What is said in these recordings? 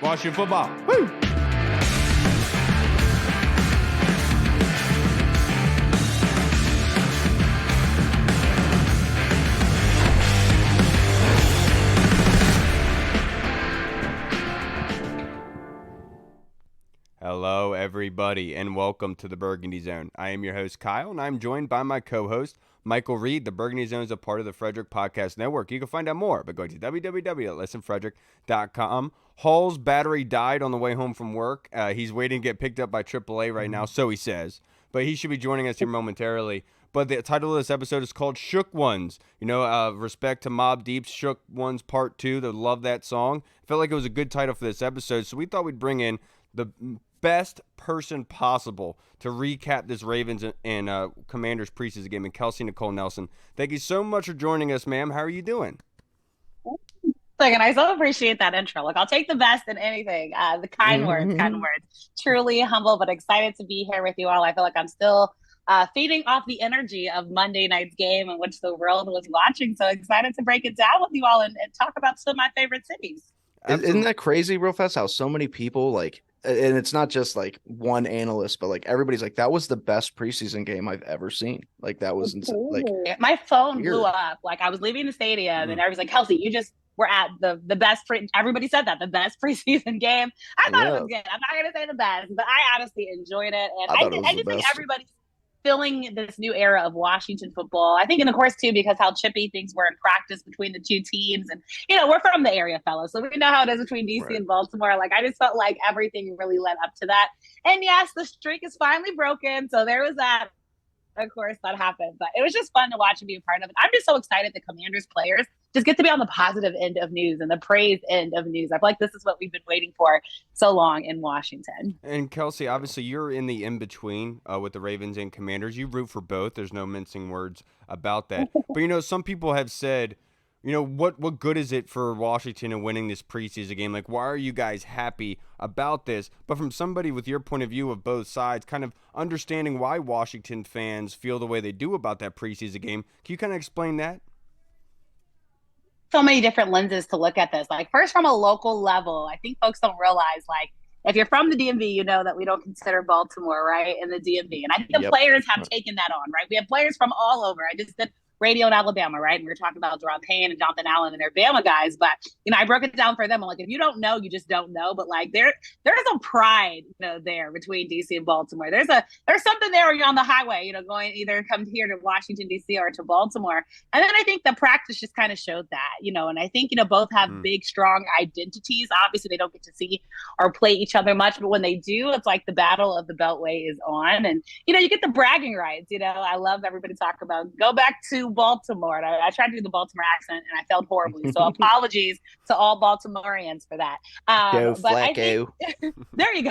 Washington football. Woo! Hello, everybody, and welcome to the Burgundy Zone. I am your host, Kyle, and I'm joined by my co-host, Michael Reed. The Burgundy Zone is a part of the Frederick Podcast Network. You can find out more by going to www.listenfrederick.com. Hall's battery died on the way home from work. He's waiting to get picked up by AAA right now, so he says. But he should be joining us here momentarily. But the title of this episode is called Shook Ones. You know, respect to Mobb Deep's Shook Ones Part 2. They love that song. Felt like it was a good title for this episode, so we thought we'd bring in the best person possible to recap this Ravens and Commanders preseason game, and Kelsey Nicole Nelson. Thank you so much for joining us, ma'am. How are you doing? And I so appreciate that intro. Like, I'll take the best in anything. The kind words. Truly humble, but excited to be here with you all. I feel like I'm still feeding off the energy of Monday night's game in which the world was watching. So excited to break it down with you all and talk about some of my favorite cities. Absolutely. Isn't that crazy real fast how so many people like, and it's not just like one analyst, but like everybody's like, that was the best preseason game I've ever seen. Like that was insane. Like my phone blew up. Like I was leaving the stadium and everybody's like, Kelsey, you just were at the best everybody said that the best preseason game. I thought it was good. I'm not gonna say the best, but I honestly enjoyed it. And I just think everybody's feeling this new era of Washington football. I think, and of course, too, because how chippy things were in practice between the two teams. And, you know, we're from the area, fellas, so we know how it is between DC and Baltimore. Like, I just felt like everything really led up to that. And yes, the streak is finally broken. So there was that. Of course, that happened. But it was just fun to watch and be a part of it. I'm just so excited the Commanders players just get to be on the positive end of news and the praise end of news. I feel like this is what we've been waiting for so long in Washington. And Kelsey, obviously you're in the in-between with the Ravens and Commanders. You root for both. There's no mincing words about that. But, you know, some people have said, you know, what good is it for Washington in winning this preseason game? Like, why are you guys happy about this? But from somebody with your point of view of both sides, kind of understanding why Washington fans feel the way they do about that preseason game, can you kind of explain that? So many different lenses to look at this. Like, first, from a local level, I think folks don't realize, like, if you're from the DMV, you know that we don't consider Baltimore, right, in the DMV. And I think the players have taken that on, right? We have players from all over. I just did radio in Alabama, right? And we were talking about Jerron Payne and Jonathan Allen and their Bama guys. But, you know, I broke it down for them. I'm like, if you don't know, you just don't know. But like there's a pride, you know, there between DC and Baltimore. There's something there when you're on the highway, you know, going either come here to Washington, DC or to Baltimore. And then I think the practice just kind of showed that, you know, and I think, you know, both have big, strong identities. Obviously, they don't get to see or play each other much, but when they do, it's like the battle of the Beltway is on. And, you know, you get the bragging rights. You know, I love everybody talk about go back to Baltimore. And I tried to do the Baltimore accent and I failed horribly. So apologies to all Baltimoreans for that. Go Flacco. There you go.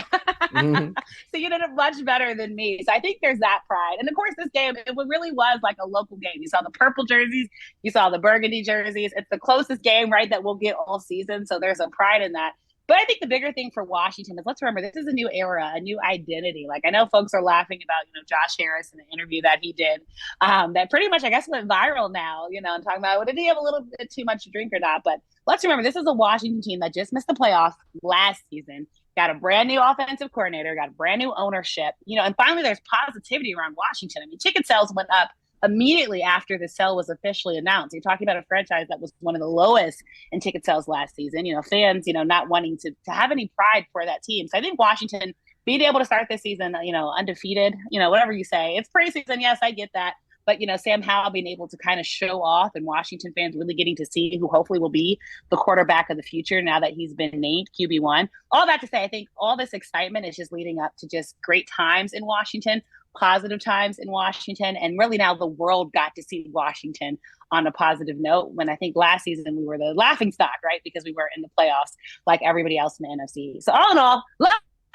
So you did it much better than me. So I think there's that pride. And of course, this game, it really was like a local game. You saw the purple jerseys, you saw the burgundy jerseys. It's the closest game, right, that we'll get all season. So there's a pride in that. But I think the bigger thing for Washington is, let's remember, this is a new era, a new identity. Like, I know folks are laughing about, you know, Josh Harris in the interview that he did that pretty much, I guess, went viral now, you know, and talking about, well, did he have a little bit too much to drink or not? But let's remember, this is a Washington team that just missed the playoffs last season, got a brand new offensive coordinator, got a brand new ownership, you know, and finally there's positivity around Washington. I mean, ticket sales went up immediately after the sale was officially announced. You're talking about a franchise that was one of the lowest in ticket sales last season. You know, fans, you know, not wanting to have any pride for that team. So I think Washington being able to start this season, you know, undefeated, you know, whatever you say, it's preseason. Yes, I get that. But, you know, Sam Howell being able to kind of show off and Washington fans really getting to see who hopefully will be the quarterback of the future now that he's been named QB1. All that to say, I think all this excitement is just leading up to just great times in Washington, positive times in Washington. And really now the world got to see Washington on a positive note when I think last season we were the laughing stock, right? Because we were in the playoffs like everybody else in the NFC. So all in all, let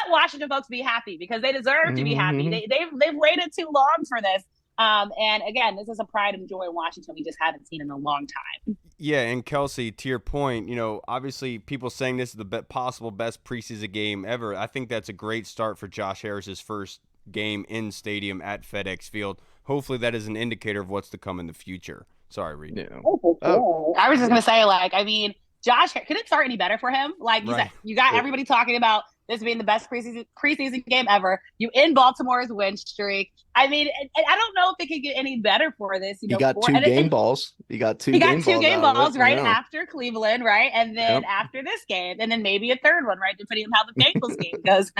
Washington folks be happy because they deserve to be happy. They've waited too long for this. And again, this is a pride and joy in Washington we just haven't seen in a long time. Yeah, and Kelsey, to your point, you know, obviously people saying this is the possible best preseason game ever. I think that's a great start for Josh Harris's first game in stadium at FedEx Field. Hopefully that is an indicator of what's to come in the future. Sorry, Reed. Yeah. I was just going to say, like, I mean, Josh, could it start any better for him? Like you said, you got everybody talking about this being the best preseason game ever. You end Baltimore's win streak. I mean, I don't know if it could get any better for this. You got two game balls. You got two game balls right after Cleveland, right? And then after this game, and then maybe a third one, right? Depending on how the Bengals game goes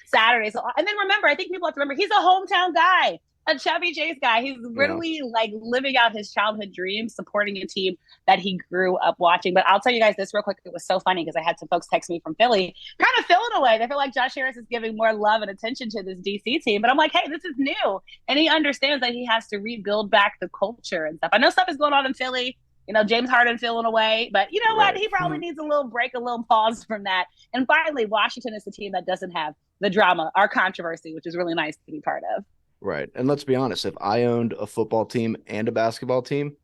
Saturday. So, and then remember, I think people have to remember he's a hometown guy. A Chevy Chase guy. He's really like living out his childhood dreams, supporting a team that he grew up watching. But I'll tell you guys this real quick. It was so funny because I had some folks text me from Philly, kind of feeling away. They feel like Josh Harris is giving more love and attention to this DC team. But I'm like, hey, this is new. And he understands that he has to rebuild back the culture and stuff. I know stuff is going on in Philly. You know, James Harden feeling away. But you know what? He probably needs a little break, a little pause from that. And finally, Washington is the team that doesn't have the drama or controversy, which is really nice to be part of. Right. And let's be honest, if I owned a football team and a basketball team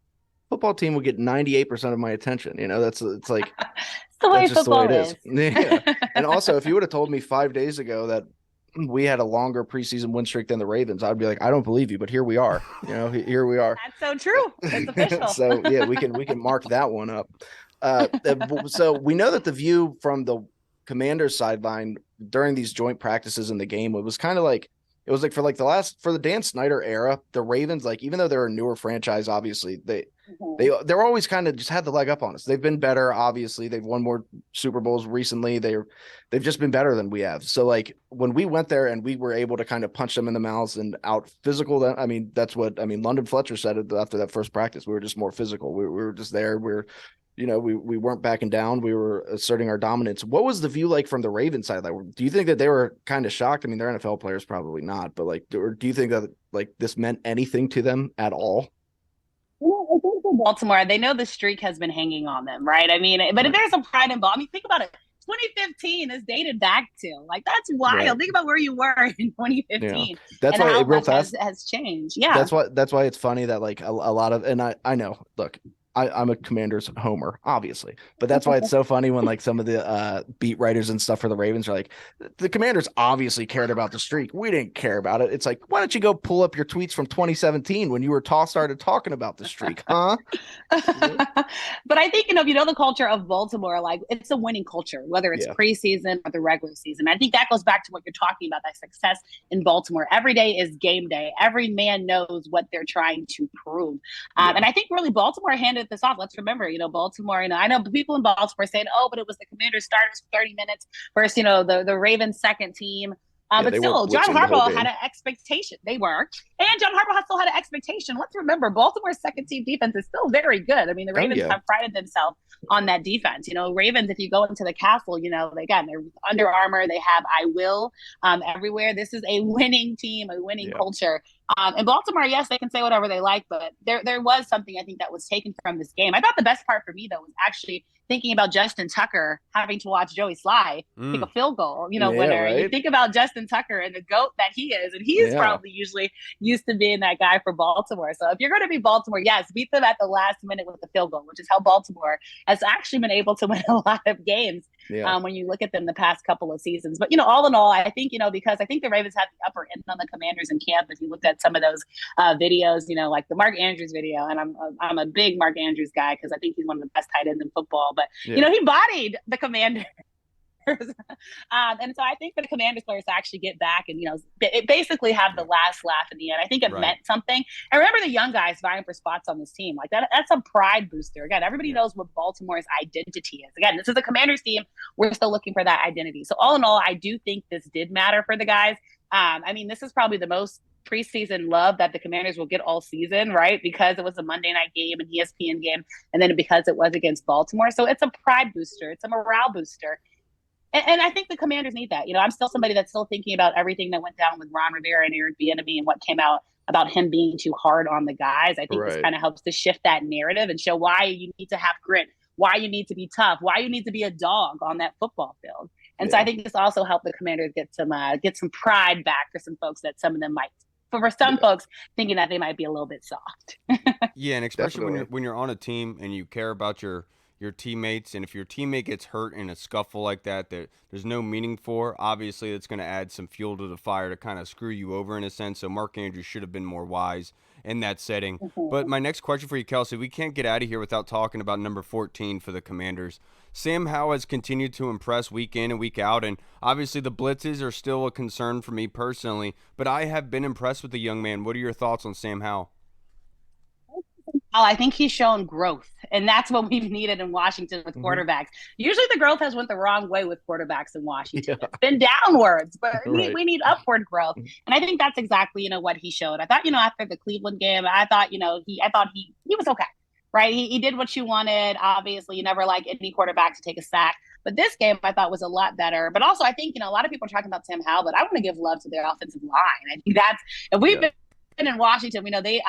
would get 98% of my attention. You know, it's like it's the way football is. Yeah. And also, if you would have told me 5 days ago that we had a longer preseason win streak than the Ravens, I'd be like, I don't believe you, but here we are. You know, here we are. That's so true. It's official. So yeah, we can mark that one up. So we know that the view from the Commanders sideline during these joint practices in the game, it was for the Dan Snyder era, the Ravens, like, even though they're a newer franchise, obviously they're always kind of just had the leg up on us. They've been better. Obviously they've won more Super Bowls recently. They've just been better than we have. So like when we went there and we were able to kind of punch them in the mouths and out physical them. I mean, London Fletcher said it after that first practice. We were just more physical. We were just there. We weren't backing down. We were asserting our dominance. What was the view like from the Ravens side? Like, do you think that they were kind of shocked? I mean, they're NFL players, probably not, but like, do you think that like this meant anything to them at all? Well, I think for Baltimore, they know the streak has been hanging on them, right? I mean, but if there's a pride in ball, I mean, think about it. 2015 is dated back to, like, that's wild. Right. Think about where you were in 2015. Yeah. That's why how much has changed. Yeah. That's why it's funny that like a lot of, and I know, look, I'm a Commanders homer, obviously, but that's why it's so funny when like some of the beat writers and stuff for the Ravens are like, the Commanders obviously cared about the streak. We didn't care about it. It's like, why don't you go pull up your tweets from 2017 when you started talking about the streak, huh? But I think, the culture of Baltimore, like, it's a winning culture, whether it's preseason or the regular season. I think that goes back to what you're talking about, that success in Baltimore. Every day is game day. Every man knows what they're trying to prove. And I think really Baltimore handed this off. Let's remember, Baltimore, I know people in Baltimore saying, oh, but it was the Commanders starters for 30 minutes versus, the Ravens second team. But still, John Harbaugh had an expectation. They were. And John Harbaugh still had an expectation. Let's remember, Baltimore's second team defense is still very good. I mean, the Ravens have prided themselves on that defense. Ravens, if you go into the castle, they're Under Armour. They have I Will everywhere. This is a winning team, a winning culture. In Baltimore, yes, they can say whatever they like, but there was something I think that was taken from this game. I thought the best part for me, though, was actually thinking about Justin Tucker having to watch Joey Sly kick a field goal, winner. Right? You think about Justin Tucker and the GOAT that he is, and he's probably usually used to being that guy for Baltimore. So if you're going to be Baltimore, yes, beat them at the last minute with the field goal, which is how Baltimore has actually been able to win a lot of games when you look at them the past couple of seasons. But, all in all, I think, because I think the Ravens had the upper end on the Commanders in camp. If you looked at some of those videos, like the Mark Andrews video, and I'm a big Mark Andrews guy because I think he's one of the best tight ends in football. But, he bodied the Commanders. And so I think for the Commanders players to actually get back and, basically have the last laugh in the end, I think it meant something. And remember the young guys vying for spots on this team. Like that's a pride booster. Again, everybody knows what Baltimore's identity is. Again, this is a Commanders team. We're still looking for that identity. So all in all, I do think this did matter for the guys. This is probably the most preseason love that the Commanders will get all season, right? Because it was a Monday night game, an ESPN game, and then because it was against Baltimore. So it's a pride booster. It's a morale booster. And I think the Commanders need that. I'm still somebody that's still thinking about everything that went down with Ron Rivera and Eric Bieniemy and what came out about him being too hard on the guys. I think this kind of helps to shift that narrative and show why you need to have grit, why you need to be tough, why you need to be a dog on that football field. And so I think this also helped the Commanders get some pride back for some folks that some of them might. For some folks thinking that they might be a little bit soft. Yeah, and especially when you're on a team and you care about your teammates, and if your teammate gets hurt in a scuffle like that there's no meaning for, obviously it's going to add some fuel to the fire to kind of screw you over in a sense. So Mark Andrews should have been more wise in that setting. But Mhm. my next question for you, Kelsey, we can't get out of here without talking about number 14 for the Commanders. Sam Howell has continued to impress week in and week out, and obviously the blitzes are still a concern for me personally, but I have been impressed with the young man. What are your thoughts on Sam Howell? Oh, I think he's shown growth, and that's what we've needed in Washington with Mhm. quarterbacks. Usually, the growth has went the wrong way with quarterbacks in Washington. Yeah. It's been downwards, but Right. we need upward growth, and I think that's exactly what he showed. I thought after the Cleveland game, I thought he was okay, right? He did what you wanted. Obviously, you never like any quarterback to take a sack. But this game I thought was a lot better. But also, I think a lot of people are talking about Sam Howell, but I want to give love to their offensive line. I think that's if we've Yeah. been in Washington, we know they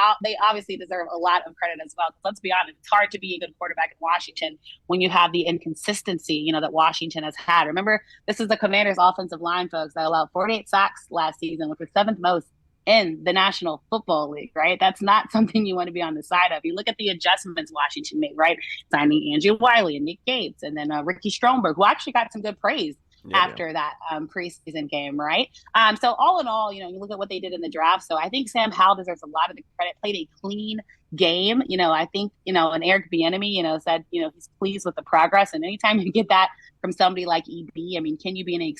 obviously deserve a lot of credit as well. Let's be honest, it's hard to be a good quarterback in Washington when you have the inconsistency that Washington has had. Remember, this is the Commanders' offensive line, folks, that allowed 48 sacks last season, which was seventh most in the National Football League, right? That's not something you want to be on the side of. You look at the adjustments Washington made, right? Signing Andrew Wiley and Nick Gates, and then Ricky Stromberg, who actually got some good praise after that preseason game, right? So all in all, you look at what they did in the draft. So I think Sam Howell deserves a lot of the credit. Played a clean game. I think and Eric Bieniemy, said he's pleased with the progress. And anytime you get that from somebody like EB, I mean, can you be any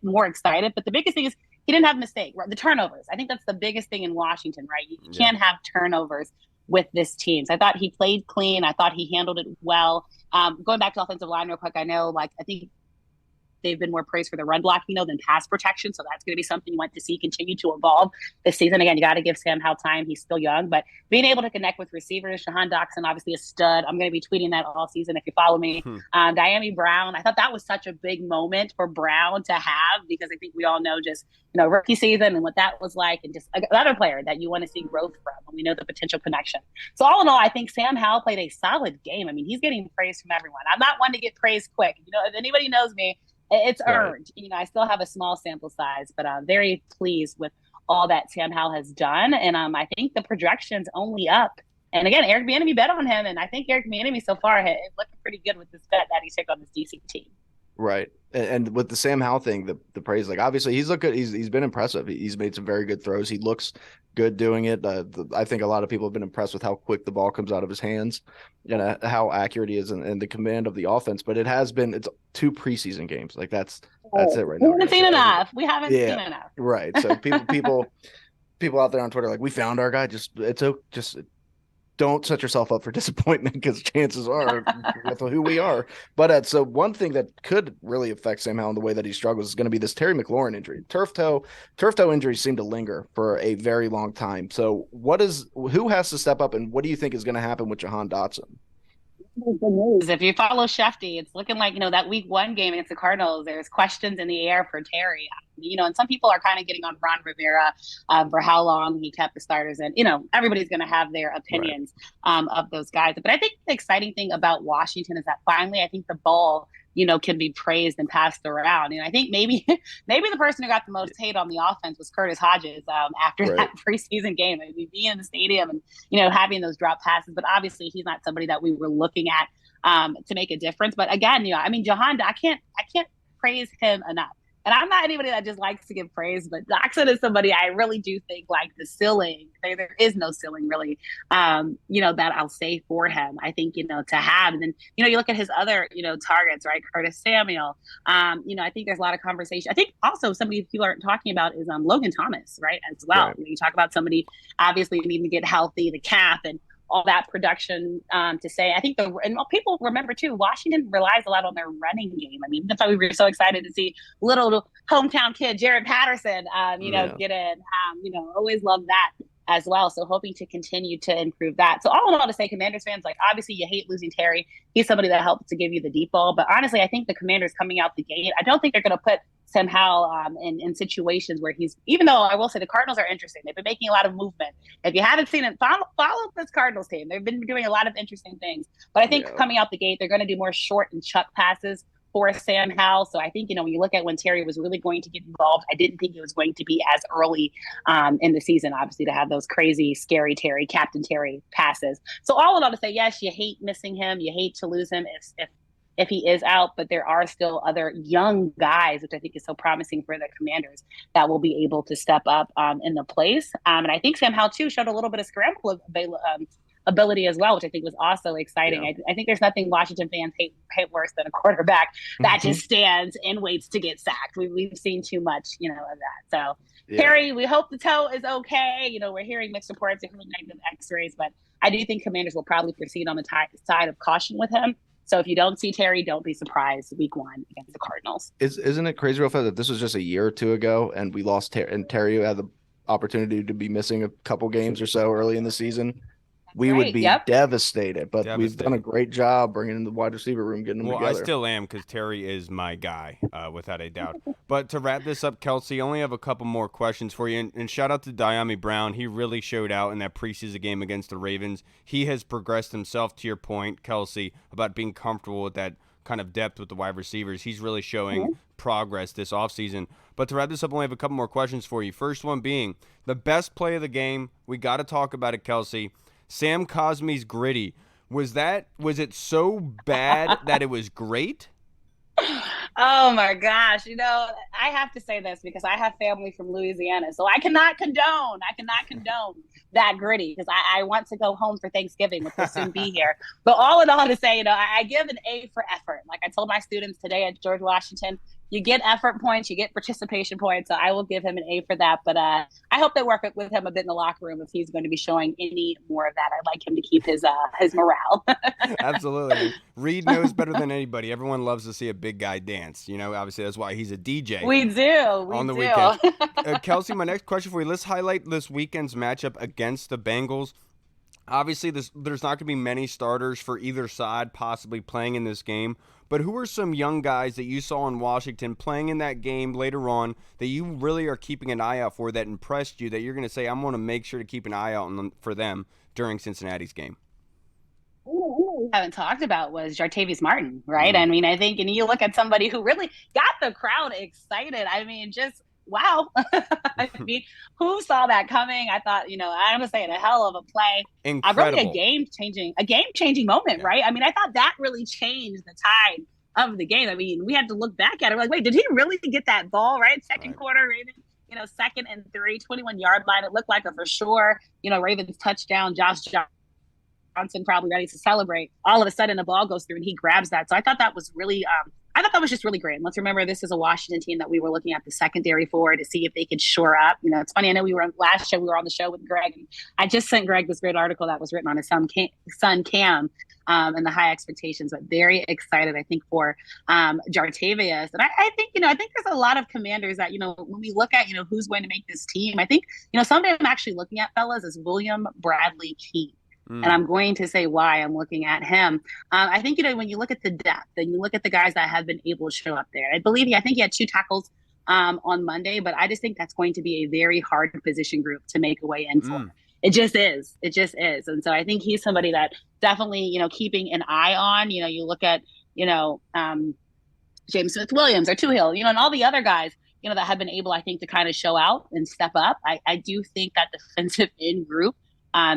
more excited? But the biggest thing is he didn't have a mistake. Right? The turnovers. I think that's the biggest thing in Washington, right? You can't have turnovers with this team. So I thought he played clean. I thought he handled it well. Going back to offensive line real quick, I know I think they've been more praised for the run blocking than pass protection. So that's going to be something you want to see continue to evolve this season. Again, you got to give Sam Howell time. He's still young, but being able to connect with receivers, Jahan Dotson, obviously a stud. I'm going to be tweeting that all season if you follow me. Diami Brown, I thought that was such a big moment for Brown to have because I think we all know just, rookie season and what that was like and just another player that you want to see growth from. And we know the potential connection. So all in all, I think Sam Howell played a solid game. I mean, he's getting praise from everyone. I'm not one to get praised quick. If anybody knows me, it's earned. I still have a small sample size, but I'm very pleased with all that Sam Howell has done. And I think the projection's only up. And again, Eric Bieniemy bet on him, and I think Eric Bieniemy so far is looking pretty good with this bet that he took on this DC team. Right. And with the Sam Howell thing, the praise, obviously he's looked good. He's been impressive. He's made some very good throws. He looks good doing it. I think a lot of people have been impressed with how quick the ball comes out of his hands and how accurate he is and the command of the offense. But it's 2 preseason games. That's it right now. We haven't seen enough. We haven't seen enough. Right. So people out there on Twitter we found our guy. Just don't set yourself up for disappointment because chances are with who we are. But so one thing that could really affect Sam Howell in the way that he struggles is going to be this Terry McLaurin injury. Turf toe injuries seem to linger for a very long time. So who has to step up and what do you think is going to happen with Jahan Dotson? If you follow Shefty, it's looking like, that week 1 game against the Cardinals, there's questions in the air for Terry. And some people are kind of getting on Ron Rivera for how long he kept the starters. And, everybody's going to have their opinions of those guys. But I think the exciting thing about Washington is that finally, I think the ball, can be praised and passed around. And I think maybe the person who got the most hate on the offense was Curtis Hodges after that preseason game. I mean, being in the stadium and, having those drop passes. But obviously, he's not somebody that we were looking at to make a difference. But again, Jahan, I can't praise him enough. And I'm not anybody that just likes to give praise, but Dotson is somebody I really do think the ceiling, there is no ceiling really, that I'll say for him. I think, to have, and then, you look at his other, targets, right? Curtis Samuel. I think there's a lot of conversation. I think also somebody people aren't talking about is Logan Thomas, right? As well. Right. When you talk about somebody obviously needing to get healthy, the calf and all that production to say. I think and people remember too, Washington relies a lot on their running game. I mean, that's why we were so excited to see little hometown kid Jared Patterson, get in. Always love that as well. So hoping to continue to improve that. So all in all, to say Commanders fans, obviously you hate losing Terry. He's somebody that helped to give you the deep ball. But honestly, I think the Commanders coming out the gate, I don't think they're going to put Sam Howell in situations where even though I will say the Cardinals are interesting. They've been making a lot of movement. If you haven't seen it, follow this Cardinals team. They've been doing a lot of interesting things. But I think coming out the gate, they're going to do more short and chuck passes for Sam Howell. So I think, when you look at when Terry was really going to get involved, I didn't think it was going to be as early in the season, obviously, to have those crazy, scary Captain Terry passes. So all in all to say, yes, you hate missing him. You hate to lose him if if he is out, but there are still other young guys, which I think is so promising for the Commanders, that will be able to step up in the place. And I think Sam Howell, too, showed a little bit of scramble ability as well, which I think was also exciting. Yeah. I think there's nothing Washington fans hate worse than a quarterback that just stands and waits to get sacked. We've seen too much, of that. So, Terry, we hope the toe is okay. We're hearing mixed reports, including negative x-rays, but I do think Commanders will probably proceed on the side of caution with him. So if you don't see Terry, don't be surprised week 1 against the Cardinals. Isn't it crazy real fast that this was just a year or two ago and we lost and Terry had the opportunity to be missing a couple games or so early in the season? We would be devastated, but we've done a great job bringing in the wide receiver room, getting them together. I still am, because Terry is my guy, without a doubt. But to wrap this up, Kelsey, I only have a couple more questions for you. And shout out to Diami Brown. He really showed out in that preseason game against the Ravens. He has progressed himself, to your point, Kelsey, about being comfortable with that kind of depth with the wide receivers. He's really showing progress this offseason. But to wrap this up, I only have a couple more questions for you. First one being, the best play of the game. We got to talk about it, Kelsey. Sam Cosmi's gritty. Was it so bad that it was great? Oh my gosh. I have to say this because I have family from Louisiana. So I cannot condone that gritty, because I want to go home for Thanksgiving, which will soon be here. But all in all, to say, I give an A for effort. Like I told my students today at George Washington, you get effort points, you get participation points. So I will give him an A for that. But I hope they work with him a bit in the locker room if he's going to be showing any more of that. I'd like him to keep his morale. Absolutely. Reed knows better than anybody. Everyone loves to see a big guy dance. Obviously that's why he's a DJ. We do. On the weekend. Kelsey, my next question for you. Let's highlight this weekend's matchup against the Bengals. Obviously, there's not going to be many starters for either side possibly playing in this game. But who are some young guys that you saw in Washington playing in that game later on that you really are keeping an eye out for, that impressed you, that you're going to say, I'm going to make sure to keep an eye out for them during Cincinnati's game? Haven't talked about was Jartavius Martin, right? I mean, I think, and you look at somebody who really got the crowd excited. I mean, just wow. I mean, who saw that coming? I thought, I'm gonna say it, a hell of a play. Incredible. Really a game changing moment, right? I mean, I thought that really changed the tide of the game. I mean, we had to look back at it. We're like, wait, did he really get that ball, right? Second quarter, Ravens, 2nd and 3, 21-yard line. It looked like a for sure, Ravens touchdown. Josh Johnson probably ready to celebrate. All of a sudden, the ball goes through and he grabs that. So I thought that was really, just really great. And let's remember, this is a Washington team that we were looking at the secondary for to see if they could shore up. It's funny. I know last show we were on the show with Greg, and I just sent Greg this great article that was written on his son Cam, and the high expectations. But very excited, I think, for Jartavius. And I think there's a lot of Commanders that when we look at who's going to make this team, I think somebody I'm actually looking at, fellas, is William Bradley Keene. And I'm going to say why I'm looking at him. I think, when you look at the depth and you look at the guys that have been able to show up there, I think he had 2 tackles on Monday, but I just think that's going to be a very hard position group to make a way in for. It just is. And so I think he's somebody that definitely, keeping an eye on. You look at, James Smith-Williams or Tuhill, and all the other guys, that have been able, I think, to kind of show out and step up. I do think that defensive end group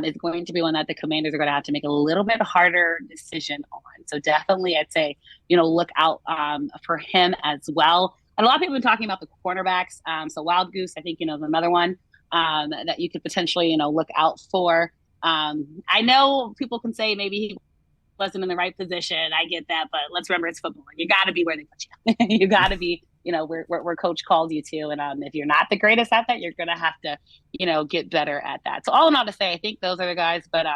is going to be one that the Commanders are going to have to make a little bit harder decision on. So definitely, I'd say, look out for him as well. And a lot of people have been talking about the cornerbacks. So Wild Goose, I think, is another one that you could potentially, look out for. I know people can say maybe he wasn't in the right position. I get that, but let's remember, it's football. You got to be where they put you. You got to be, where coach called you to. And if you're not the greatest at that, you're going to have to, get better at that. So all in all to say, I think those are the guys. But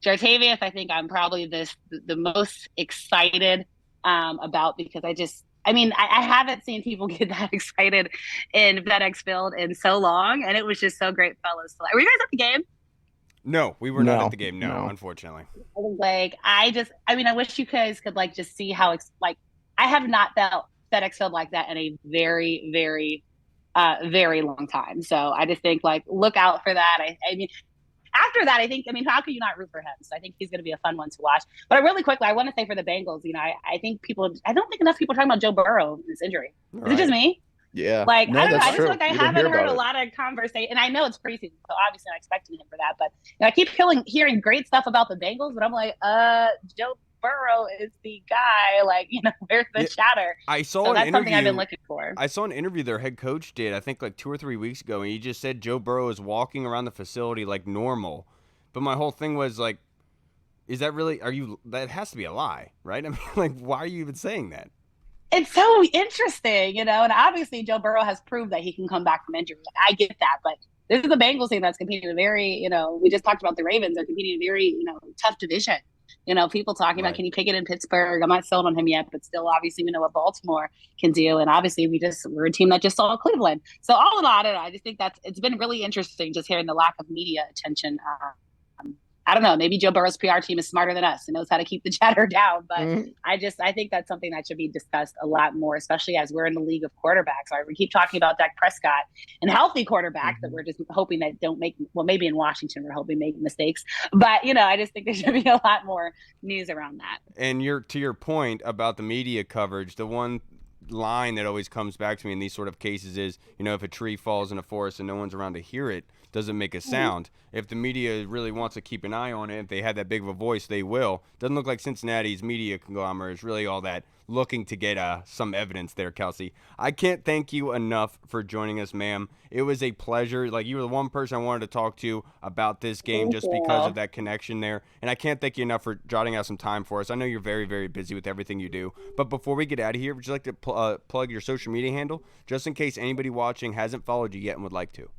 Jartavius, I think I'm probably the most excited about, because I haven't seen people get that excited in FedEx Field in so long. And it was just so great, fellas. Were you guys at the game? No, we were not at the game. No, unfortunately. I wish you guys could just see how I have not felt FedEx Field like that in a very, very, very long time. So I just think look out for that. I mean, after that, how could you not root for him? So I think he's going to be a fun one to watch. But really quickly, I want to say for the Bengals, I don't think enough people are talking about Joe Burrow and his injury. Is it just me? Yeah. I don't know. I just I haven't heard a lot of conversation. And I know it's preseason, so obviously I'm expecting him for that. But I keep hearing great stuff about the Bengals, but I'm like, Joe Burrow is the guy. Like, where's the chatter? I saw So an that's interview. something I've been looking for. I saw an interview their head coach did, I think like 2 or 3 weeks ago, and he just said Joe Burrow is walking around the facility like normal. But my whole thing was like, is that really, that has to be a lie, right? I mean, like, why are you even saying that? It's so interesting, and obviously Joe Burrow has proved that he can come back from injury. I get that, but this is a Bengals team that's competing in a very, we just talked about the Ravens are competing in a very, tough division. People talking about Kenny Pickett in Pittsburgh. I'm not sold on him yet, but still, obviously, we know what Baltimore can do, and obviously, we're a team that just saw Cleveland. So all in all, I don't know. I just think it's been really interesting just hearing the lack of media attention. I don't know. Maybe Joe Burrow's PR team is smarter than us and knows how to keep the chatter down. But I think that's something that should be discussed a lot more, especially as we're in the league of quarterbacks. Right? We keep talking about Dak Prescott and healthy quarterbacks that we're just hoping that don't make. Well, maybe in Washington we're hoping make mistakes. But I just think there should be a lot more news around that. And to your point about the media coverage, the one line that always comes back to me in these sort of cases is, if a tree falls in a forest and no one's around to hear it, doesn't make a sound. If the media really wants to keep an eye on it, if they had that big of a voice, they will. Doesn't look like Cincinnati's media conglomerate is really all that looking to get some evidence there, Kelsey. I can't thank you enough for joining us, ma'am. It was a pleasure. Like, you were the one person I wanted to talk to about this game just because of that connection there. And I can't thank you enough for jotting out some time for us. I know you're very, very busy with everything you do. But before we get out of here, would you like to plug your social media handle, just in case anybody watching hasn't followed you yet and would like to?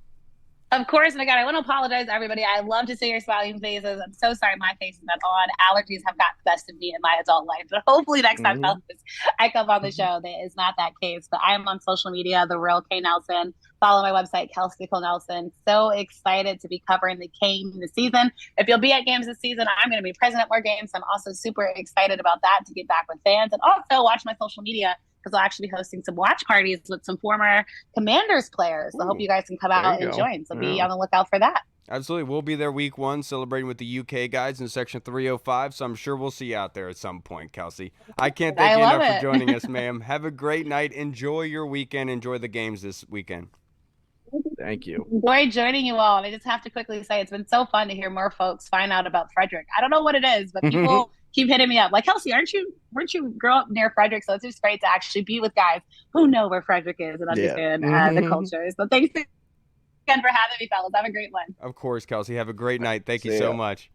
Of course, and again, I want to apologize to everybody. I love to see your smiling faces. I'm so sorry my face is not on. Allergies have got the best of me in my adult life. But hopefully next time I come on the show, that is not that case. But I am on social media, The Real K Nelson. Follow my website, Kelsey Nicole Nelson. So excited to be covering the game this season. If you'll be at games this season, I'm going to be present at more games. I'm also super excited about that, to get back with fans. And also watch my social media, because I'll actually be hosting some watch parties with some former Commanders players. So I hope you guys can come out and join. So be on the lookout for that. Absolutely. We'll be there week 1 celebrating with the UK guys in section 305. So I'm sure we'll see you out there at some point, Kelsey. I can't thank you enough for joining us, ma'am. Have a great night. Enjoy your weekend. Enjoy the games this weekend. Thank you. Enjoy joining you all. And I just have to quickly say, it's been so fun to hear more folks find out about Frederick. I don't know what it is, but people keep hitting me up like, Kelsey, weren't you grow up near Frederick? So it's just great to actually be with guys who know where Frederick is and understand the culture. So thanks again for having me, fellas. Have a great one. Of course, Kelsey. Have a great night. Thank you so much.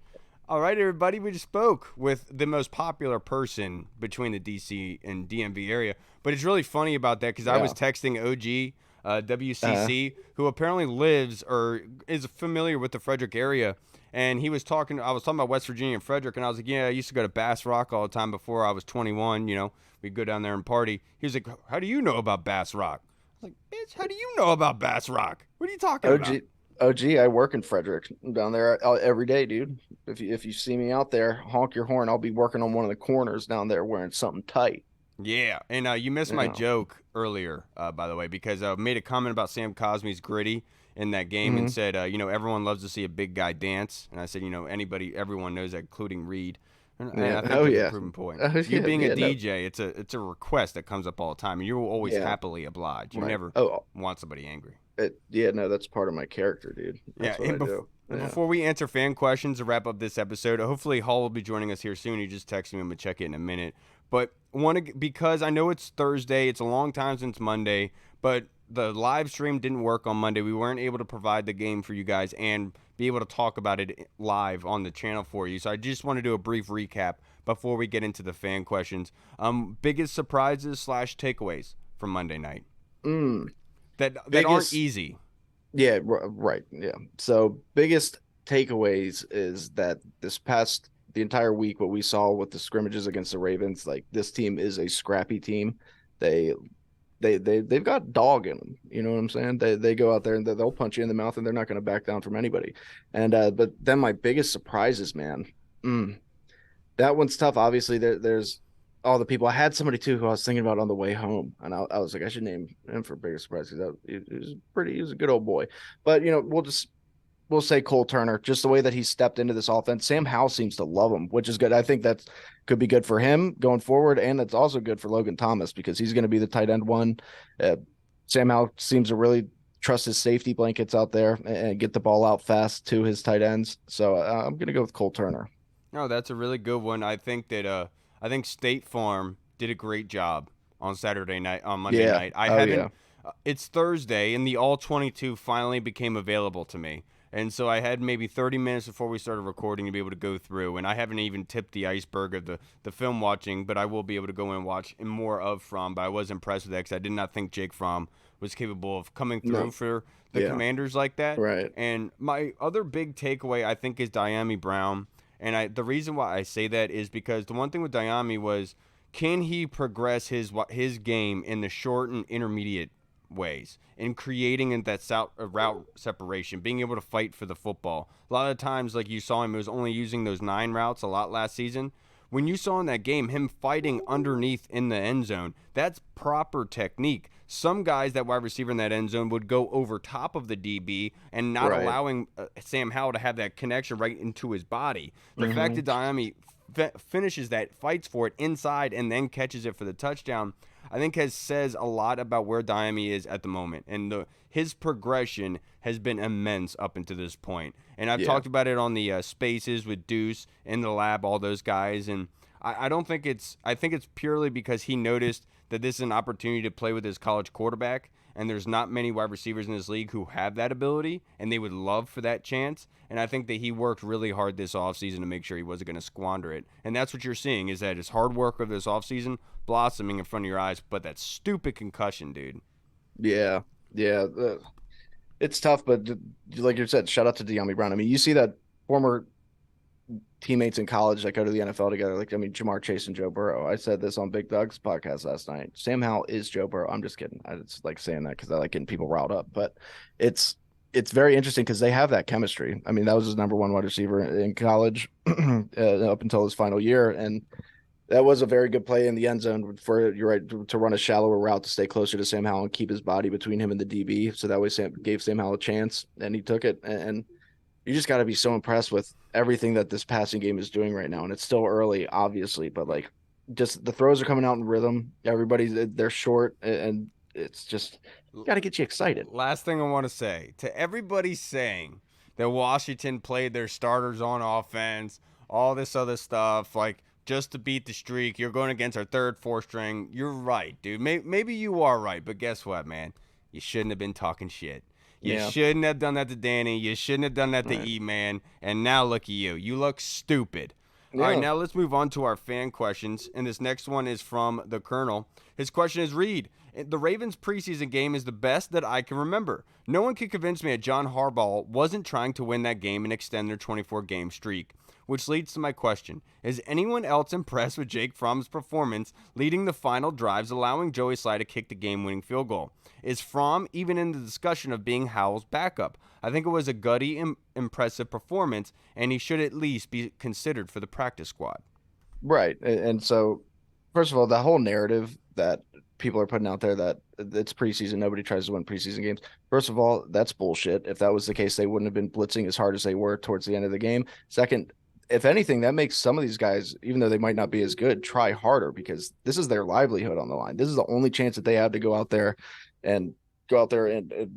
All right, everybody. We just spoke with the most popular person between the DC and DMV area. But it's really funny about that because I was texting OG WCC, who apparently lives or is familiar with the Frederick area. And I was talking about West Virginia and Frederick, and I was like, yeah, I used to go to Bass Rock all the time before I was 21. We'd go down there and party. He was like, how do you know about Bass Rock? I was like, bitch, how do you know about Bass Rock? What are you talking about? OG, I work in Frederick. I'm down there every day, dude. If you see me out there, honk your horn. I'll be working on one of the corners down there wearing something tight. Yeah, and you missed my joke earlier, by the way, because I made a comment about Sam Cosmi's gritty in that game and said, everyone loves to see a big guy dance. And I said, everyone knows that, including Reed. And I think that's a proven point. You being a DJ, it's a request that comes up all the time, and you will always happily oblige. You never want somebody angry. That's part of my character, dude. That's what I do. Before we answer fan questions to wrap up this episode, hopefully Hall will be joining us here soon. He just texted me. I'm going to check it in a minute. But because I know it's Thursday, it's a long time since Monday, but the live stream didn't work on Monday. We weren't able to provide the game for you guys and be able to talk about it live on the channel for you. So I just want to do a brief recap before we get into the fan questions. Biggest surprises / takeaways from Monday night that aren't easy. Yeah, right. Yeah. So biggest takeaways is that the entire week, what we saw with the scrimmages against the Ravens, like, this team is a scrappy team. They've got dog in them. You know what I'm saying? They go out there and they'll punch you in the mouth, and they're not going to back down from anybody. And but then my biggest surprises, man, that one's tough. Obviously, there's all the people. I had somebody too who I was thinking about on the way home, and I was like, I should name him for biggest surprise because he was a good old boy. But we'll say Cole Turner, just the way that he stepped into this offense. Sam Howell seems to love him, which is good. I think that could be good for him going forward, and it's also good for Logan Thomas because he's going to be the tight end one. Sam Howell seems to really trust his safety blankets out there and get the ball out fast to his tight ends. So I'm going to go with Cole Turner. No, that's a really good one. I think State Farm did a great job on Saturday night on Monday Yeah. night. I Oh haven't yeah. it's Thursday and the all 22 finally became available to me. And so I had maybe 30 minutes before we started recording to be able to go through, and I haven't even tipped the iceberg of the film watching, but I will be able to go and watch more of Fromm. But I was impressed with that because I did not think Jake Fromm was capable of coming through No. for the Yeah. Commanders like that. Right. And my other big takeaway, I think, is Diami Brown. And the reason why I say that is because the one thing with Diami was, can he progress his game in the short and intermediate ways in creating that route separation, being able to fight for the football. A lot of times, like you saw him, was only using those 9 routes a lot last season. When you saw in that game him fighting underneath in the end zone, that's proper technique. Some guys, that wide receiver in that end zone, would go over top of the DB and not Right. allowing Sam Howell to have that connection right into his body. The fact Mhm. that Diami finishes that, fights for it inside, and then catches it for the touchdown, I think says a lot about where Diami is at the moment. And his progression has been immense up until this point. And I've Yeah. talked about it on the spaces with Deuce in the lab, all those guys. And I don't think I think it's purely because he noticed that this is an opportunity to play with his college quarterback. And there's not many wide receivers in this league who have that ability, and they would love for that chance. And I think that he worked really hard this offseason to make sure he wasn't going to squander it. And that's what you're seeing, is that his hard work of this offseason blossoming in front of your eyes. But that stupid concussion, dude. Yeah. Yeah. It's tough, but like you said, shout out to De'Ami Brown. I mean, you see that former teammates in college that go to the NFL together. Like, I mean, Jamar Chase and Joe Burrow. I said this on Big Doug's podcast last night. Sam Howell is Joe Burrow. I'm just kidding. I just like saying that because I like getting people riled up. But it's very interesting because they have that chemistry. I mean, that was his number one wide receiver in college up until his final year, and that was a very good play in the end zone for, you're right, to run a shallower route to stay closer to Sam Howell and keep his body between him and the DB. So that way Sam gave Sam Howell a chance, and he took it. And you just got to be so impressed with everything that this passing game is doing right now. And it's still early, obviously, but like, just the throws are coming out in rhythm. They're short, and it's just got to get you excited. Last thing I want to say to everybody saying that Washington played their starters on offense, all this other stuff, like just to beat the streak, you're going against our third, fourth string. You're right, dude. Maybe you are right, but guess what, man? You shouldn't have been talking shit. You Yeah. shouldn't have done that to Danny. You shouldn't have done that to Right. E-Man. And now look at you. You look stupid. All right, Yeah. now let's move on to our fan questions. And this next one is from the Colonel. His question is, Reed, the Ravens preseason game is the best that I can remember. No one can convince me that John Harbaugh wasn't trying to win that game and extend their 24-game streak. Which leads to my question. Is anyone else impressed with Jake Fromm's performance leading the final drives, allowing Joey Slye to kick the game-winning field goal? Is Fromm even in the discussion of being Howell's backup? I think it was a gutty, impressive performance, and he should at least be considered for the practice squad. Right. And so, first of all, the whole narrative that people are putting out there that it's preseason, nobody tries to win preseason games. First of all, that's bullshit. If that was the case, they wouldn't have been blitzing as hard as they were towards the end of the game. Second, if anything, that makes some of these guys, even though they might not be as good, try harder because this is their livelihood on the line. This is the only chance that they have to go out there and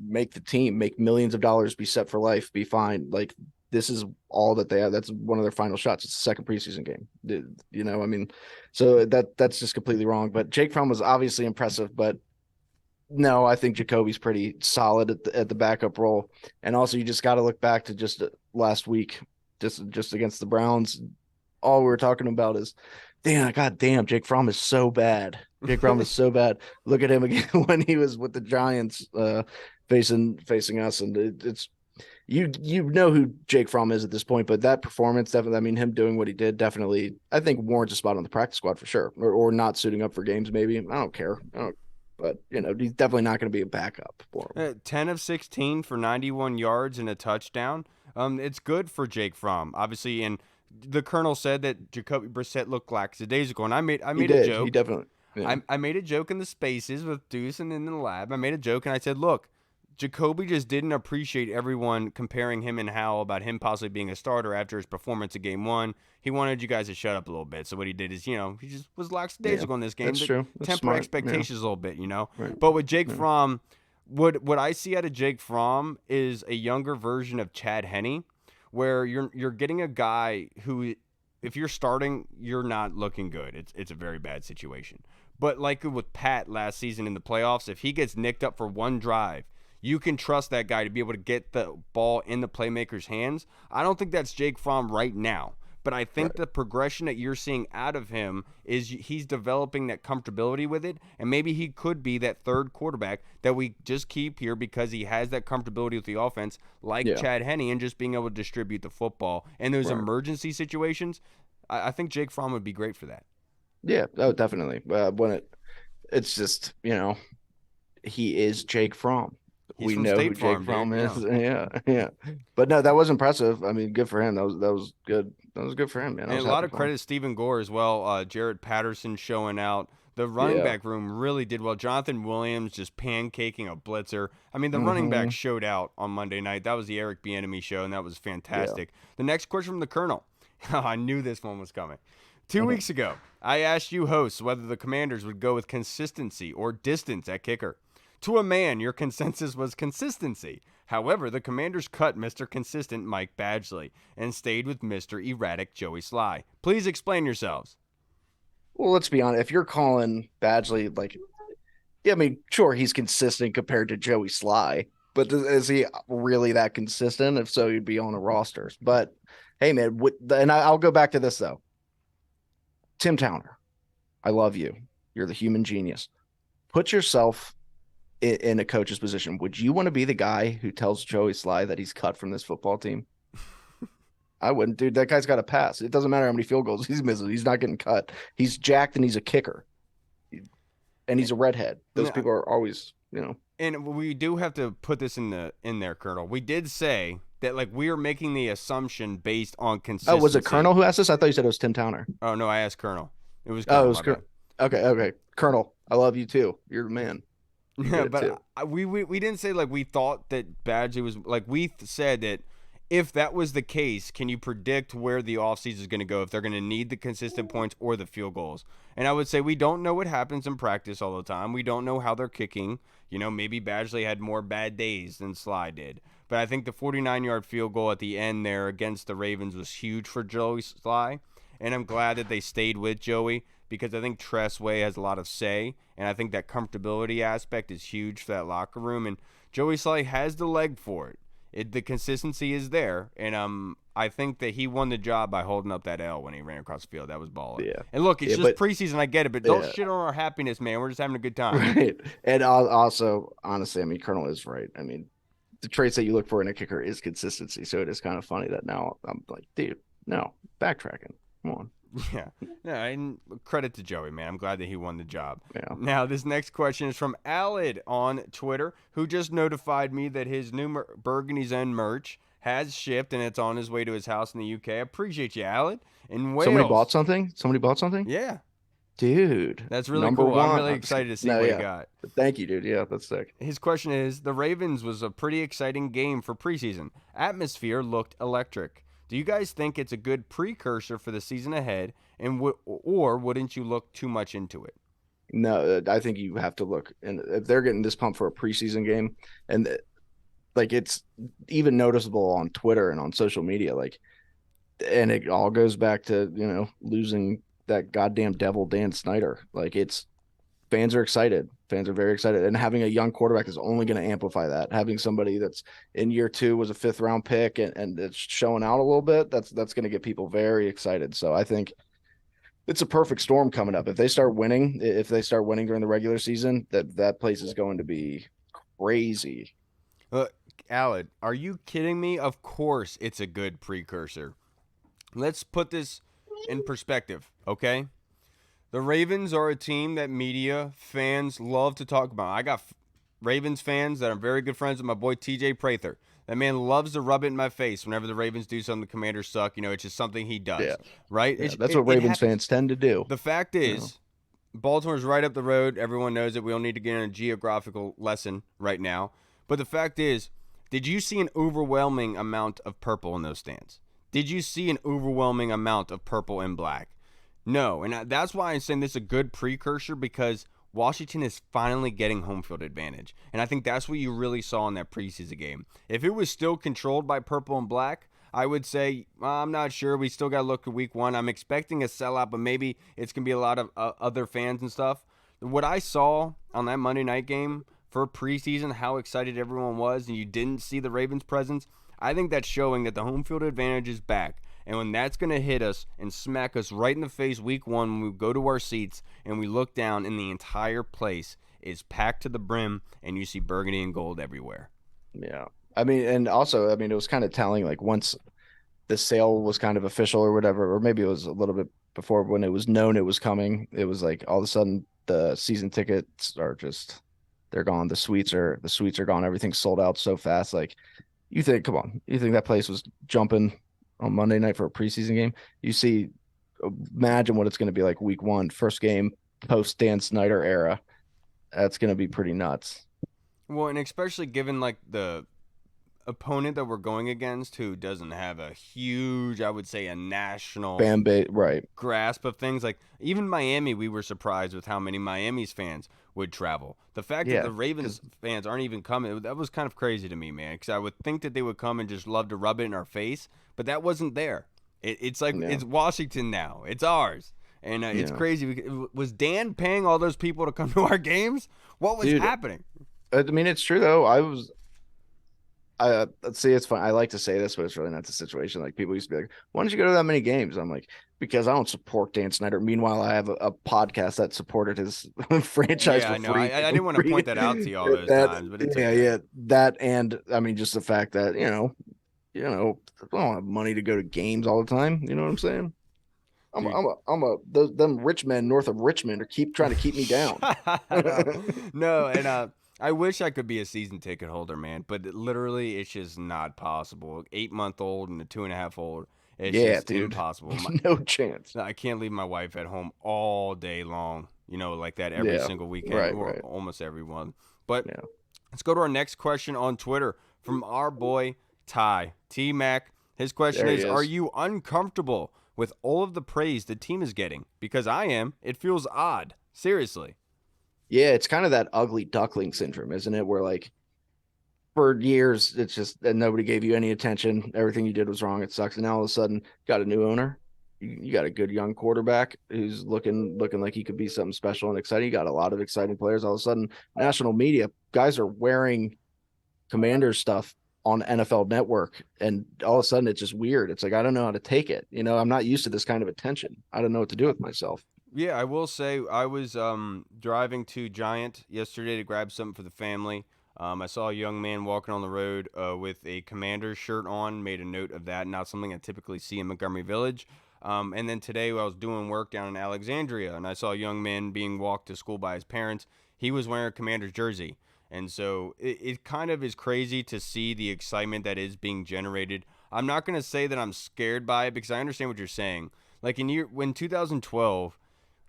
make the team, make millions of dollars, be set for life, be fine. Like, this is all that they have. That's one of their final shots. It's the second preseason game. You know, I mean, so that's just completely wrong. But Jake Fromm was obviously impressive, but no, I think Jacoby's pretty solid at the backup role. And also, you just got to look back to just last week, just against the Browns. All we were talking about is, God damn, Jake Fromm is so bad. Jake Fromm is so bad. Look at him again when he was with the Giants facing us, and it's you know who Jake Fromm is at this point. But that performance, definitely, I mean, him doing what he did, definitely, I think warrants a spot on the practice squad for sure, or not suiting up for games. Maybe I don't care. But he's definitely not going to be a backup for him. 10 of 16 for 91 yards and a touchdown. It's good for Jake Fromm, obviously, and the Colonel said that Jacoby Brissett looked lackadaisical, and I made a joke. He definitely. Yeah. I made a joke in the spaces with Deuce and in the lab. I made a joke and I said, look, Jacoby just didn't appreciate everyone comparing him and Howell about him possibly being a starter after his performance in game one. He wanted you guys to shut up a little bit. So what he did is, he just was lackadaisical in this game. That's true. That's temper smart. expectations a little bit, Right. But with Jake Fromm, what I see out of Jake Fromm is a younger version of Chad Henne, where you're getting a guy who if you're starting, you're not looking good. It's a very bad situation. But like with Pat last season in the playoffs, if he gets nicked up for one drive, you can trust that guy to be able to get the ball in the playmaker's hands. I don't think that's Jake Fromm right now. But I think the progression that you're seeing out of him is he's developing that comfortability with it, and maybe he could be that third quarterback that we just keep here because he has that comfortability with the offense, like Chad Henne, and just being able to distribute the football. And those emergency situations, I think Jake Fromm would be great for that. Yeah, definitely. It's just, he is Jake Fromm. We know who Jake Fromm is. Yeah. But no, that was impressive. I mean, good for him. That was good. That was good for him, man. And a lot of credit to Stephen Gore as well. Jarrett Patterson showing out. The running back room really did well. Jonathan Williams just pancaking a blitzer. I mean, the running back showed out on Monday night. That was the Eric Bieniemy show, and that was fantastic. Yeah. The next question from the Colonel. I knew this one was coming. 2 weeks ago, I asked you hosts whether the Commanders would go with consistency or distance at kicker. To a man, your consensus was consistency. However, the Commanders cut Mr. Consistent Mike Badgley and stayed with Mr. Erratic Joey Sly. Please explain yourselves. Well, let's be honest. If you're calling Badgley, sure, he's consistent compared to Joey Sly, but is he really that consistent? If so, he'd be on the rosters. But hey, man, and I'll go back to this, though. Tim Towner, I love you. You're the human genius. Put yourself in a coach's position. Would you want to be the guy who tells Joey Sly that he's cut from this football team? I wouldn't, dude. That guy's got to pass. It doesn't matter how many field goals he's missing. He's not getting cut. He's jacked and he's a kicker. And he's a redhead. Those people are always, And we do have to put this in there, Colonel. We did say that we are making the assumption based on consistency. Oh, was it Colonel who asked this? I thought you said it was Tim Towner. Oh, no, I asked Colonel. It was Colonel. Oh, it was Colonel. Okay. Colonel, I love you too. You're the man. Yeah, but we didn't say we thought that Badgley was we said that if that was the case, can you predict where the offseason is going to go, if they're going to need the consistent points or the field goals? And I would say we don't know what happens in practice all the time. We don't know how they're kicking. Maybe Badgley had more bad days than Sly did. But I think the 49-yard field goal at the end there against the Ravens was huge for Joey Sly. And I'm glad that they stayed with Joey because I think Tressway has a lot of say. And I think that comfortability aspect is huge for that locker room. And Joey Sly has the leg for it. The consistency is there, and I think that he won the job by holding up that L when he ran across the field. That was baller. Yeah. And look, it's just preseason. I get it, but don't shit on our happiness, man. We're just having a good time. Right. And also, honestly, Colonel is right. The traits that you look for in a kicker is consistency. So it is kind of funny that now I'm like, dude, no, backtracking. Come on. Yeah. And credit to Joey, man. I'm glad that he won the job. Yeah. Now, this next question is from Alid on Twitter, who just notified me that his new Burgundy's End merch has shipped and it's on his way to his house in the UK. I appreciate you, Alid. In Wales. Somebody bought something? Yeah. Dude. That's really cool. I'm really excited to see what he got. Thank you, dude. Yeah, that's sick. His question is, the Ravens was a pretty exciting game for preseason. Atmosphere looked electric. Do you guys think it's a good precursor for the season ahead, or wouldn't you look too much into it? No, I think you have to look. And if they're getting this pumped for a preseason game, and it's even noticeable on Twitter and on social media, and it all goes back to, losing that goddamn devil Dan Snyder. Fans are excited. Fans are very excited. And having a young quarterback is only going to amplify that. Having somebody that's in year 2 was a 5th round pick and it's showing out a little bit, that's going to get people very excited. So I think it's a perfect storm coming up. If they start winning during the regular season, that place is going to be crazy. Alid, are you kidding me? Of course it's a good precursor. Let's put this in perspective, okay? The Ravens are a team that media fans love to talk about. I got Ravens fans that are very good friends with my boy TJ Prather. That man loves to rub it in my face whenever the Ravens do something the Commanders suck. It's just something he does, right? Yeah, that's what Ravens fans tend to do. The fact is, Baltimore's right up the road. Everyone knows it. We don't need to get in a geographical lesson right now. But the fact is, did you see an overwhelming amount of purple in those stands? Did you see an overwhelming amount of purple and black? No, and that's why I'm saying this is a good precursor, because Washington is finally getting home field advantage. And I think that's what you really saw in that preseason game. If it was still controlled by purple and black, I would say I'm not sure. We still got to look at week 1. I'm expecting a sellout, but maybe it's going to be a lot of other fans and stuff. What I saw on that Monday night game for preseason, how excited everyone was, and you didn't see the Ravens' presence, I think that's showing that the home field advantage is back. And when that's going to hit us and smack us right in the face week 1 when we go to our seats and we look down and the entire place is packed to the brim and you see burgundy and gold everywhere. Yeah. I mean, and also, I mean, it was kind of telling, like, once the sale was kind of official or whatever, or maybe it was a little bit before when it was known it was coming, it was like all of a sudden the season tickets are just, they're gone. The suites are gone. Everything's sold out so fast. Like, you think, come on, you think that place was jumping on Monday night for a preseason game? You see, imagine what it's going to be like week 1, first game post Dan Snyder era. That's going to be pretty nuts. Well, and especially given like the opponent that we're going against, who doesn't have a huge, I would say, a national fan base, right, grasp of things. Like even Miami, we were surprised with how many Miami's fans would travel. The fact that the Ravens fans aren't even coming, that was kind of crazy to me, man, because I would think that they would come and just love to rub it in our face, but that wasn't there. It's like it's Washington now. It's ours. And it's crazy. Was Dan paying all those people to come to our games? What was happening? I mean, it's true, though. Let's see, it's fun. I like to say this, but it's really not the situation. Like, people used to be like, why don't you go to that many games? I'm like, because I don't support Dan Snyder. Meanwhile, I have a podcast that supported his franchise for free. I didn't want to point that out to you all those times, but it's okay. That, and I mean, just the fact that, I don't have money to go to games all the time. You know what I'm saying? Them rich men north of Richmond are trying to keep me down. No, and I wish I could be a season ticket holder, man, but literally it's just not possible. 8-month-old and a 2.5-year-old, it's just impossible. No chance. I can't leave my wife at home all day long, like that every single weekend, or almost every one. But let's go to our next question on Twitter from our boy Ty T-Mac. His question is, are you uncomfortable with all of the praise the team is getting? Because I am. It feels odd. Seriously. Yeah, it's kind of that ugly duckling syndrome, isn't it? Where, like, for years, it's just that nobody gave you any attention. Everything you did was wrong. It sucks. And now all of a sudden, got a new owner. You got a good young quarterback who's looking like he could be something special and exciting. You got a lot of exciting players. All of a sudden, national media, guys are wearing Commanders stuff on NFL Network, and all of a sudden, it's just weird. It's like, I don't know how to take it. I'm not used to this kind of attention. I don't know what to do with myself. Yeah, I will say I was driving to Giant yesterday to grab something for the family. I saw a young man walking on the road with a Commander's shirt on, made a note of that, not something I typically see in Montgomery Village. And then today I was doing work down in Alexandria, and I saw a young man being walked to school by his parents. He was wearing a Commander's jersey. And so it kind of is crazy to see the excitement that is being generated. I'm not going to say that I'm scared by it because I understand what you're saying. Like when 2012,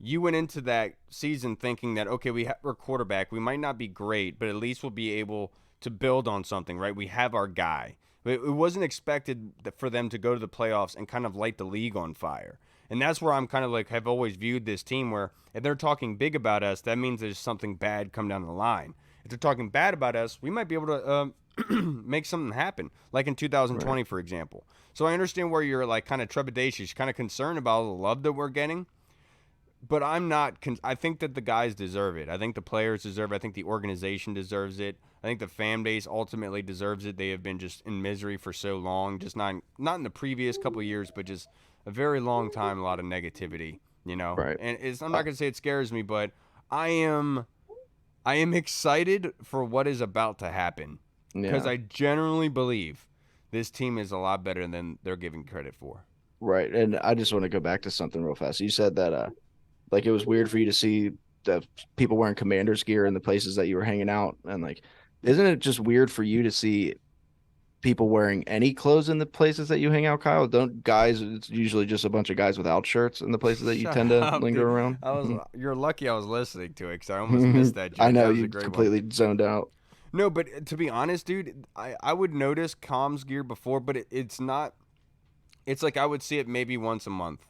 you went into that season thinking that, okay, we have our quarterback. We might not be great, but at least we'll be able to build on something, right? We have our guy. It wasn't expected for them to go to the playoffs and kind of light the league on fire. And that's where I'm kind of like, have always viewed this team where if they're talking big about us, that means there's something bad come down the line. If they're talking bad about us, we might be able to make something happen, like in 2020, for example. So I understand where you're like kind of trepidatious, kind of concerned about all the love that we're getting. But I'm not I think that the guys deserve it. I think the players deserve it. I think the organization deserves it. I think the fan base ultimately deserves it. They have been just in misery for so long, just not in the previous couple of years, but just a very long time, a lot of negativity, Right. And I'm not going to say it scares me, but I am excited for what is about to happen because I generally believe this team is a lot better than they're giving credit for. Right. And I just want to go back to something real fast. You said that like it was weird for you to see the people wearing Commanders gear in the places that you were hanging out. And like, isn't it just weird for you to see people wearing any clothes in the places that you hang out, Kyle? It's usually just a bunch of guys without shirts in the places that you tend to linger around. You're lucky I was listening to it because I almost missed that joke. I know, you completely zoned out. No, but to be honest, dude, I would notice comms gear before, but it's not. It's like I would see it maybe once a month,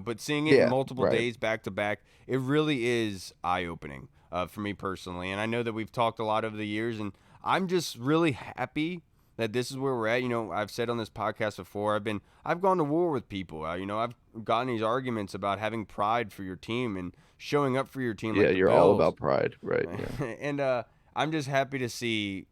but seeing it multiple days back to back, it really is eye-opening for me personally. And I know that we've talked a lot over the years, and I'm just really happy that this is where we're at. I've said on this podcast before, I've gone to war with people. I've gotten these arguments about having pride for your team and showing up for your team Yeah, like the you're all Bills. about pride, right? Yeah. And I'm just happy to see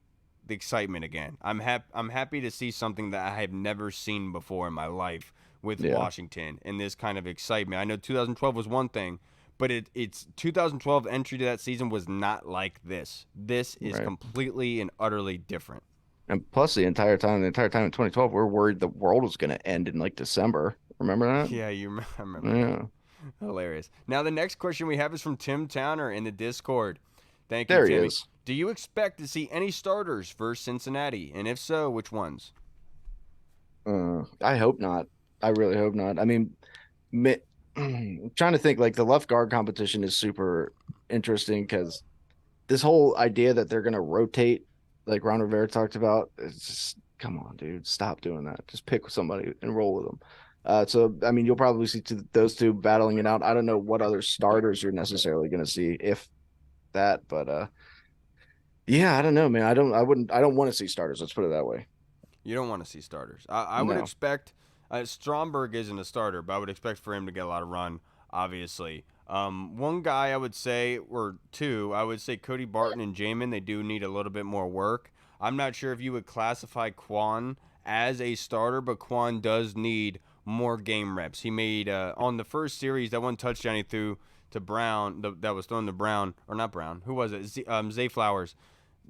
the excitement again. I'm happy to see something that I have never seen before in my life with Washington and this kind of excitement. I know 2012 was one thing, but it's 2012 entry to that season was not like this. This is completely and utterly different. And plus, the entire time in 2012, we are worried the world was going to end in like December. Remember that? Yeah, I remember. Yeah. That. Hilarious. Now, the next question we have is from Tim Towner in the Discord. Thank you, Timmy. There he is. Do you expect to see any starters versus Cincinnati? And if so, which ones? I hope not. I really hope not. I mean, I'm trying to think, like, the left guard competition is super interesting because this whole idea that they're going to rotate, like Ron Rivera talked about, it's just, come on, dude, stop doing that. Just pick somebody and roll with them. So, I mean, you'll probably see those two battling it out. I don't know what other starters you're necessarily going to see, if that, but yeah, I don't know, man. I don't want to see starters. Let's put it that way. You don't want to see starters. I would expect Stromberg isn't a starter, but I would expect for him to get a lot of run, obviously. One guy I would say, or two, I would say Cody Barton and Jamin, they do need a little bit more work. I'm not sure if you would classify Quan as a starter, but Quan does need more game reps. He made, on the first series, that one touchdown he threw to Brown, that was thrown to Brown, or not Brown, who was it? Zay Flowers.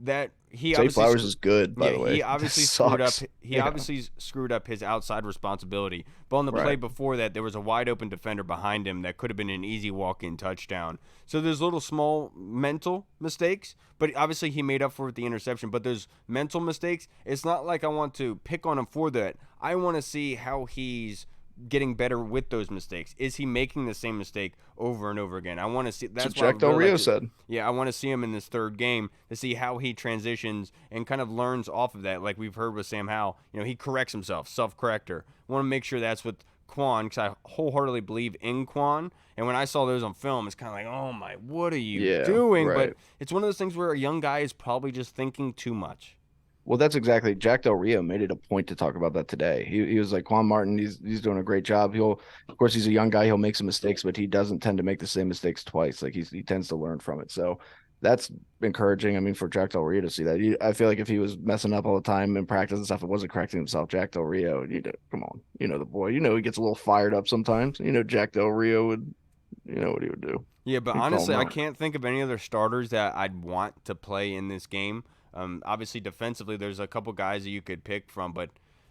That he Zay Flowers is good, by the way. He obviously screwed up. He obviously screwed up his outside responsibility. But on the play before that, there was a wide open defender behind him that could have been an easy walk-in touchdown. So there's little small mental mistakes, but obviously he made up for it with the interception. But there's mental mistakes. It's not like I want to pick on him for that. I want to see how he's getting better with those mistakes. Is he making the same mistake over and over again? I want to see. That's what Jack Del Rio said. Yeah, I want to see him in this third game to see how he transitions and kind of learns off of that. Like we've heard with Sam Howell, he corrects himself, self-corrector. I want to make sure that's with Quan, because I wholeheartedly believe in Quan. And when I saw those on film, it's kind of like, oh my, what are you doing? Right. But it's one of those things where a young guy is probably just thinking too much. Well, that's exactly. Jack Del Rio made it a point to talk about that today. He was like, Quan Martin, he's doing a great job. Of course, he's a young guy. He'll make some mistakes, but he doesn't tend to make the same mistakes twice. Like he tends to learn from it. So that's encouraging. I mean, for Jack Del Rio to see that, I feel like if he was messing up all the time in practice and stuff, it wasn't correcting himself. Jack Del Rio, come on, the boy, he gets a little fired up sometimes. Jack Del Rio would, what he would do. Yeah, but honestly, I can't think of any other starters that I'd want to play in this game. Obviously, defensively, there's a couple guys that you could pick from, but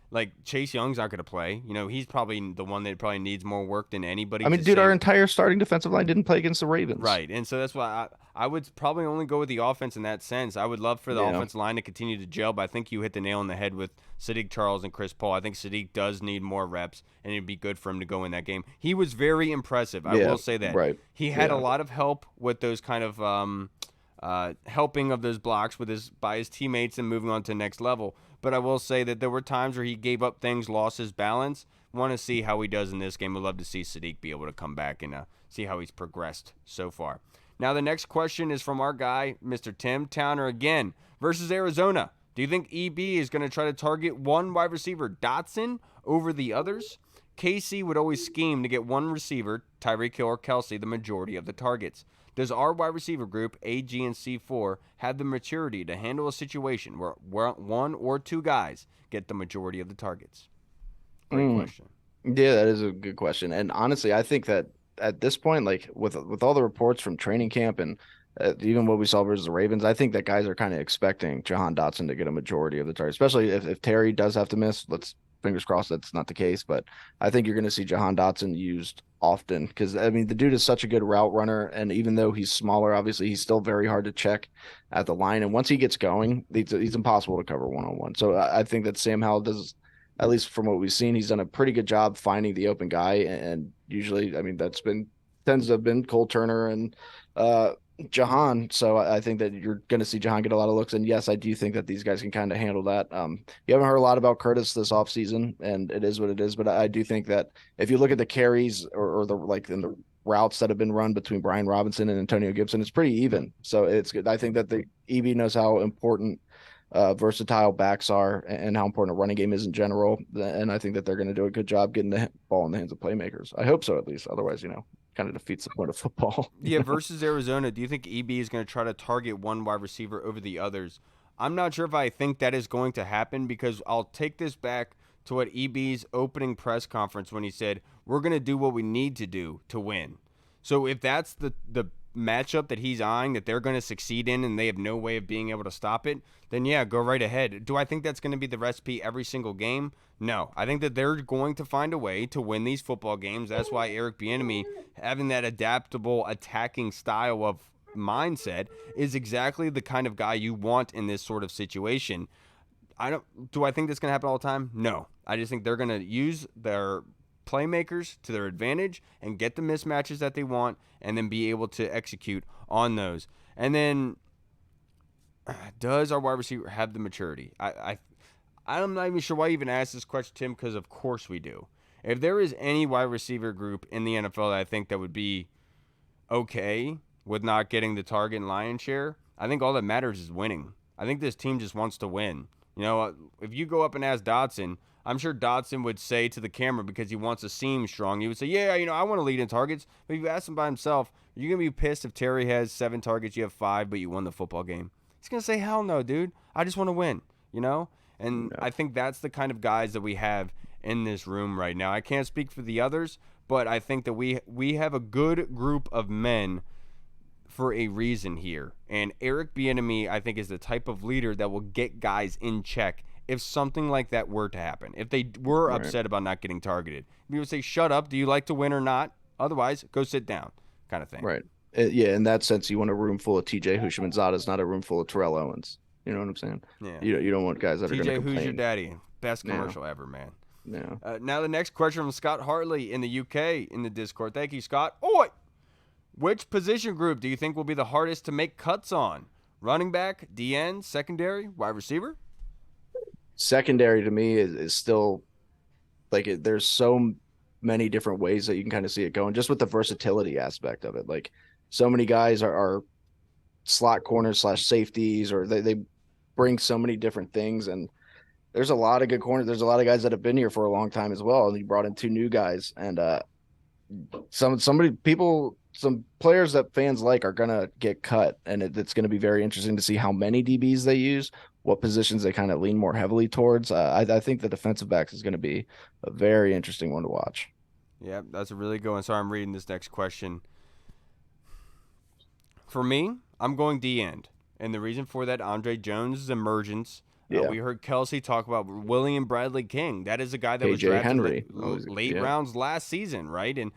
like Chase Young's not going to play. He's probably the one that probably needs more work than anybody. I mean, dude, our entire starting defensive line didn't play against the Ravens. Right, and so that's why I would probably only go with the offense in that sense. I would love for the offensive line to continue to gel, but I think you hit the nail on the head with Sadiq Charles and Chris Paul. I think Sadiq does need more reps, and it'd be good for him to go in that game. He was very impressive. I will say that. Right. He had a lot of help with those kind of helping of those blocks by his teammates and moving on to the next level. But I will say that there were times where he gave up things, lost his balance. Want to see how he does in this game. Would love to see Sadiq be able to come back and see how he's progressed so far. Now the next question is from our guy, Mr. Tim Towner again, versus Arizona. Do you think EB is going to try to target one wide receiver, Dotson, over the others? KC would always scheme to get one receiver, Tyreek Hill or Kelsey, the majority of the targets. Does our wide receiver group, AG and C4, have the maturity to handle a situation where one or two guys get the majority of the targets? Great question. Yeah, that is a good question. And honestly, I think that at this point, like with all the reports from training camp and even what we saw versus the Ravens, I think that guys are kind of expecting Jahan Dotson to get a majority of the targets, especially if Terry does have to miss. Fingers crossed that's not the case, but I think you're going to see Jahan Dotson used often because, I mean, the dude is such a good route runner, and even though he's smaller, obviously, he's still very hard to check at the line, and once he gets going, he's impossible to cover one-on-one. So I think that Sam Howell does, at least from what we've seen, he's done a pretty good job finding the open guy, and usually, I mean, tends to have been Cole Turner and Jahan. So I think that you're going to see Jahan get a lot of looks. And yes, I do think that these guys can kind of handle that. You haven't heard a lot about Curtis this offseason, and it is what it is. But I do think that if you look at the carries or the in the routes that have been run between Brian Robinson and Antonio Gibson, it's pretty even. So it's good. I think that the EB knows how important versatile backs are and how important a running game is in general. And I think that they're going to do a good job getting the ball in the hands of playmakers. I hope so, at least. Otherwise, kind of defeats the point of football. Yeah, versus Arizona, do you think EB is going to try to target one wide receiver over the others? I'm not sure if I think that is going to happen, because I'll take this back to what EB's opening press conference when he said, we're going to do what we need to do to win. So if that's the matchup that he's eyeing that they're going to succeed in and they have no way of being able to stop it, then yeah, go right ahead. Do I think that's going to be the recipe every single game? No. I think that they're going to find a way to win these football games. That's why Eric Bieniemy, having that adaptable attacking style of mindset, is exactly the kind of guy you want in this sort of situation. Do I think that's going to happen all the time? No. I just think they're going to use their playmakers to their advantage and get the mismatches that they want and then be able to execute on those. And then, does our wide receiver have the maturity? I'm not even sure why I even asked this question, Tim, because of course we do. If there is any wide receiver group in the NFL that I think that would be okay with not getting the target and lion's share, I think all that matters is winning. I think this team just wants to win. If you go up and ask Dotson, I'm sure Dotson would say to the camera, because he wants to seem strong, he would say, yeah, I want to lead in targets. But if you ask him by himself, are you going to be pissed if Terry has 7 targets, you have 5, but you won the football game? He's going to say, hell no, dude. I just want to win, And I think that's the kind of guys that we have in this room right now. I can't speak for the others, but I think that we have a good group of men for a reason here. And Eric Bieniemy, I think, is the type of leader that will get guys in check if something like that were to happen. If they were upset about not getting targeted, he would say, shut up, do you like to win or not? Otherwise, go sit down, kind of thing. Right. Yeah, in that sense, you want a room full of TJ Houshmandzadehs, not a room full of Terrell Owens. You know what I'm saying? Yeah. You don't want guys that are going to complain. Who's your daddy? Best commercial ever, man. Yeah. Now the next question from Scott Hartley in the UK in the Discord. Thank you, Scott. Oi! Which position group do you think will be the hardest to make cuts on? Running back, DN, secondary, wide receiver? Secondary to me is still like there's so many different ways that you can kind of see it going, just with the versatility aspect of it. Like, so many guys are slot corners / safeties, or they bring so many different things. And there's a lot of good corners. There's a lot of guys that have been here for a long time as well. And you brought in 2 new guys, and some players that fans like are gonna get cut, and it's going to be very interesting to see how many DBs they use, what positions they kind of lean more heavily towards. I think the defensive backs is going to be a very interesting one to watch. Yeah, that's a really good one. Sorry, I'm reading this next question. For me, I'm going D-end. And the reason for that, Andre Jones' emergence. Yeah. We heard Kelsey talk about William Bradley King. That is a guy that was AJ drafted Henry. late rounds last season, right? And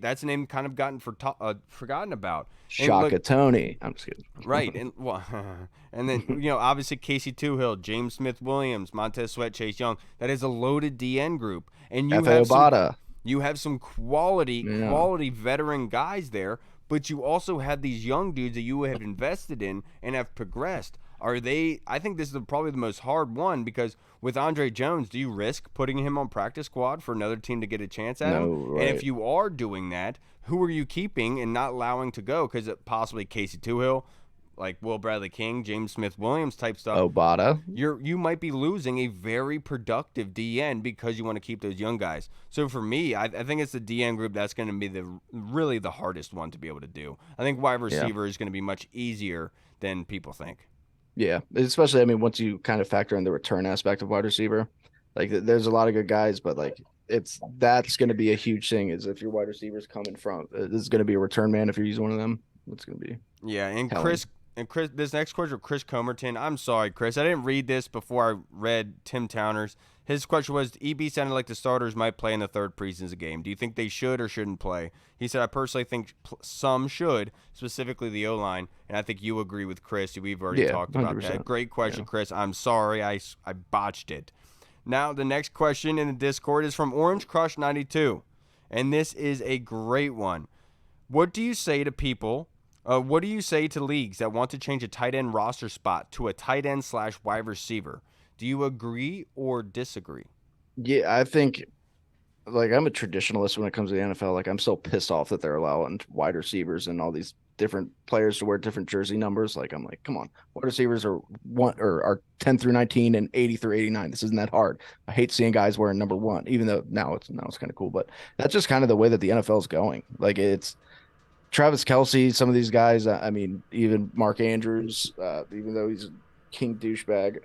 that's a name kind of gotten forgotten about. Shaka Tony. I'm just kidding. Right. And and then, obviously Casey Toohill, James Smith-Williams, Montez Sweat, Chase Young. That is a loaded DN group. And you have some quality veteran guys there, but you also have these young dudes that you have invested in and have progressed. I think this is probably the most hard one, because with Andre Jones, do you risk putting him on practice squad for another team to get a chance at him? Right. And if you are doing that, who are you keeping and not allowing to go? Because possibly Casey Toohill, like Will Bradley King, James Smith-Williams type stuff. Obata. You might be losing a very productive DN because you want to keep those young guys. So for me, I think it's the DN group that's going to be really the hardest one to be able to do. I think wide receiver is going to be much easier than people think. Yeah, especially, once you kind of factor in the return aspect of wide receiver, like there's a lot of good guys, but like that's going to be a huge thing, is if your wide receivers come in front, this is going to be a return man. If you're using one of them, it's going to be. Yeah, and Chris, this next question, Chris Comerton. I'm sorry, Chris, I didn't read this before I read Tim Towner's. His question was, EB sounded like the starters might play in the 3rd preseason game. Do you think they should or shouldn't play? He said, I personally think some should, specifically the O-line, and I think you agree with Chris. We've already talked about that. Great question, Chris. I'm sorry I botched it. Now, the next question in the Discord is from Orange Crush 92, and this is a great one. What do you say to people What do you say to leagues that want to change a tight end roster spot to a tight end / wide receiver? Do you agree or disagree? Yeah, I think like I'm a traditionalist when it comes to the NFL. Like I'm so pissed off that they're allowing wide receivers and all these different players to wear different jersey numbers. Like I'm like, come on, wide receivers are one or are 10 through 19 and 80 through 89. This isn't that hard. I hate seeing guys wearing number one, even though now it's kind of cool. But that's just kind of the way that the NFL is going. Like it's Travis Kelsey, some of these guys. I mean, even Mark Andrews, even though he's a king douchebag.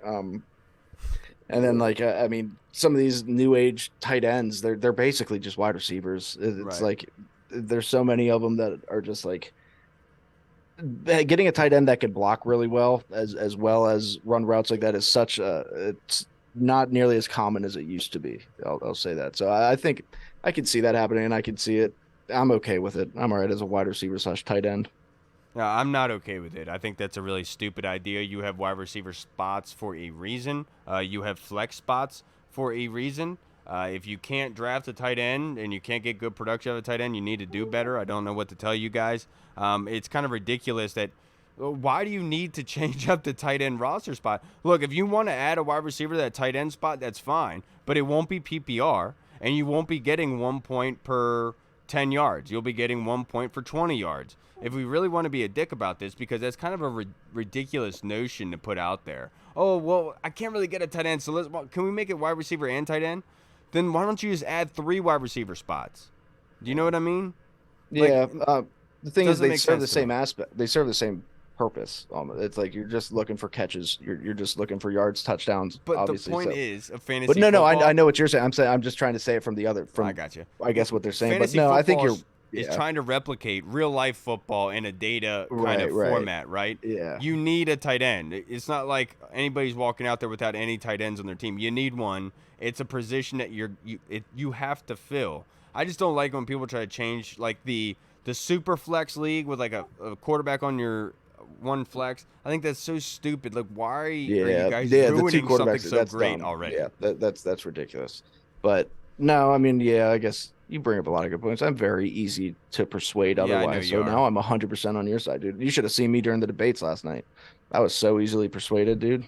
And then I mean, some of these new age tight ends, they're basically just wide receivers. It's Right. like there's so many of them that are just like getting a tight end that can block really well as run routes like that is such a it's not nearly as common as it used to be. I'll say that. So I think I can see that happening, and I can see it. I'm okay with it. I'm all right as a wide receiver / tight end. No, I'm not okay with it. I think that's a really stupid idea. You have wide receiver spots for a reason. You have flex spots for a reason. If you can't draft a tight end and you can't get good production out of a tight end, you need to do better. I don't know what to tell you guys. It's kind of ridiculous that why do you need to change up the tight end roster spot? Look, if you want to add a wide receiver to that tight end spot, that's fine, but it won't be PPR, and you won't be getting 1 point per 10 yards. You'll be getting 1 point for 20 yards. If we really want to be a dick about this, because that's kind of a ridiculous notion to put out there. Oh, well, I can't really get a tight end, so can we make it wide receiver and tight end? Then why don't you just add 3 wide receiver spots? Do you know what I mean? Yeah. The thing is, doesn't they make serve sense the to same me. aspect. They serve the same purpose. It's like you're just looking for catches. You're just looking for yards, touchdowns, But obviously. the point So, is, of but fantasy no, I football, know what you're saying. I'm just trying to say it from the other I from got you. I guess what they're saying. But Fantasy no, I think football you're is yeah. trying to replicate real life football in a data kind of Right. format, right? Yeah. You need a tight end. It's not like anybody's walking out there without any tight ends on their team. You need one. It's a position that you have to fill. I just don't like when people try to change like the super flex league with like a quarterback on your one flex. I think that's so stupid. Like, why are you guys The two ruining something quarterbacks, so that's great dumb. already? Yeah, that's ridiculous. But no, I mean, yeah, I guess you bring up a lot of good points. I'm very easy to persuade Yeah, I know otherwise. you So are. now I'm 100% on your side, dude. You should have seen me during the debates last night. I was so easily persuaded, dude.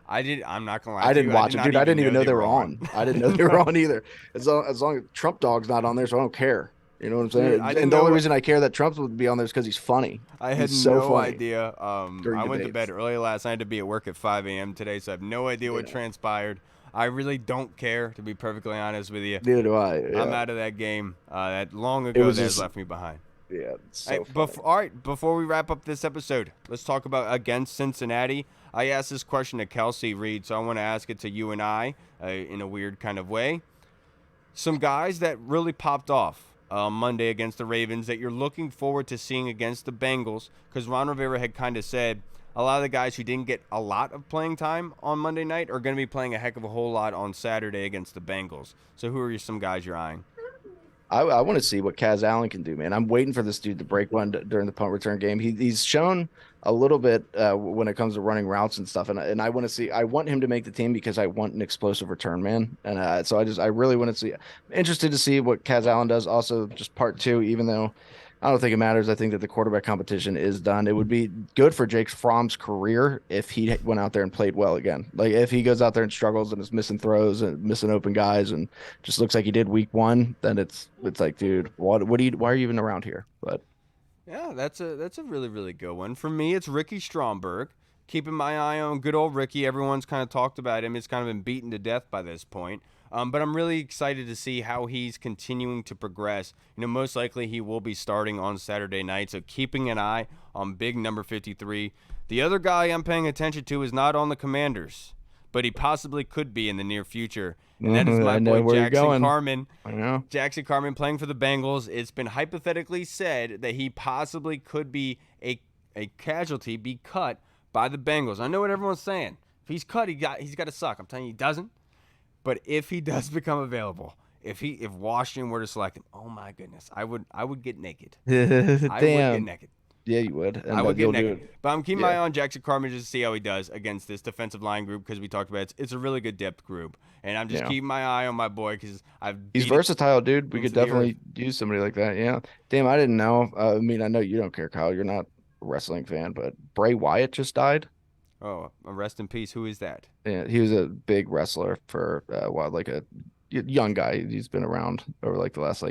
I'm not gonna lie I to didn't you. I watch did them, not dude. I even didn't even know they they were were on. on. I didn't know they were on either. As long as Trump Dog's not on there, so I don't care. You know what I'm Dude, saying? I didn't And the only know. reason I care that Trump would be on there is because he's funny. I had He's so no funny idea. during I went to bed debates. early last night. I had to be at work at 5 a.m. today, so I have no idea what Yeah. transpired. I really don't care, to be perfectly honest with you. Neither do I. I'm Yeah. out of that game. That long It ago was that has just left me behind. yeah, it's Hey, so funny. all right, before we wrap up this episode, let's talk about against Cincinnati. I asked this question to Kelsey Reed, so I want to ask it to you and I in a weird kind of way. Some guys that really popped off Monday against the Ravens that you're looking forward to seeing against the Bengals, because Ron Rivera had kind of said a lot of the guys who didn't get a lot of playing time on Monday night are going to be playing a heck of a whole lot on Saturday against the Bengals. So who are some guys you're eyeing? I want to see what Kaz Allen can do, man. I'm waiting for this dude to break one during the punt return game. He's shown a little bit when it comes to running routes and stuff, and I want to see. I want him to make the team because I want an explosive return man, and so I really want to see. I'm interested to see what Kaz Allen does. Also, just part two, even though I don't think it matters. I think that the quarterback competition is done. It would be good for Jake Fromm's career if he went out there and played well again. Like if he goes out there and struggles and is missing throws and missing open guys and just looks like he did week one, then it's like, dude, what do you why are you even around here? But Yeah, that's a really, really good one. For me, it's Ricky Stromberg. Keeping my eye on good old Ricky. Everyone's kind of talked about him. It's kind of been beaten to death by this point. But I'm really excited to see how he's continuing to progress. Most likely he will be starting on Saturday night. So keeping an eye on big number 53. The other guy I'm paying attention to is not on the Commanders, but he possibly could be in the near future. And that is my I know boy where you're Jackson going. Carman. I know. Jackson Carman playing for the Bengals. It's been hypothetically said that he possibly could be a casualty, be cut by the Bengals. I know what everyone's saying. If he's cut, he's got to suck. I'm telling you, he doesn't. But if he does become available, if Washington were to select him, oh my goodness, I would get naked. I would get Damn. naked. Yeah, you would. And I would get you'll do naked. it. But I'm keeping my eye Yeah. on Jackson Carman just to see how he does against this defensive line group because we talked about it's a really good depth group. And I'm just Yeah. keeping my eye on my boy because I've He's beat it versatile, dude. We into could the definitely use somebody like that. Yeah. Damn, I didn't know. I mean, I know you don't care, Kyle. You're not a wrestling fan, but Bray Wyatt just died. Oh, rest in peace. Who is that? Yeah, he was a big wrestler for like a young guy. He's been around over like the last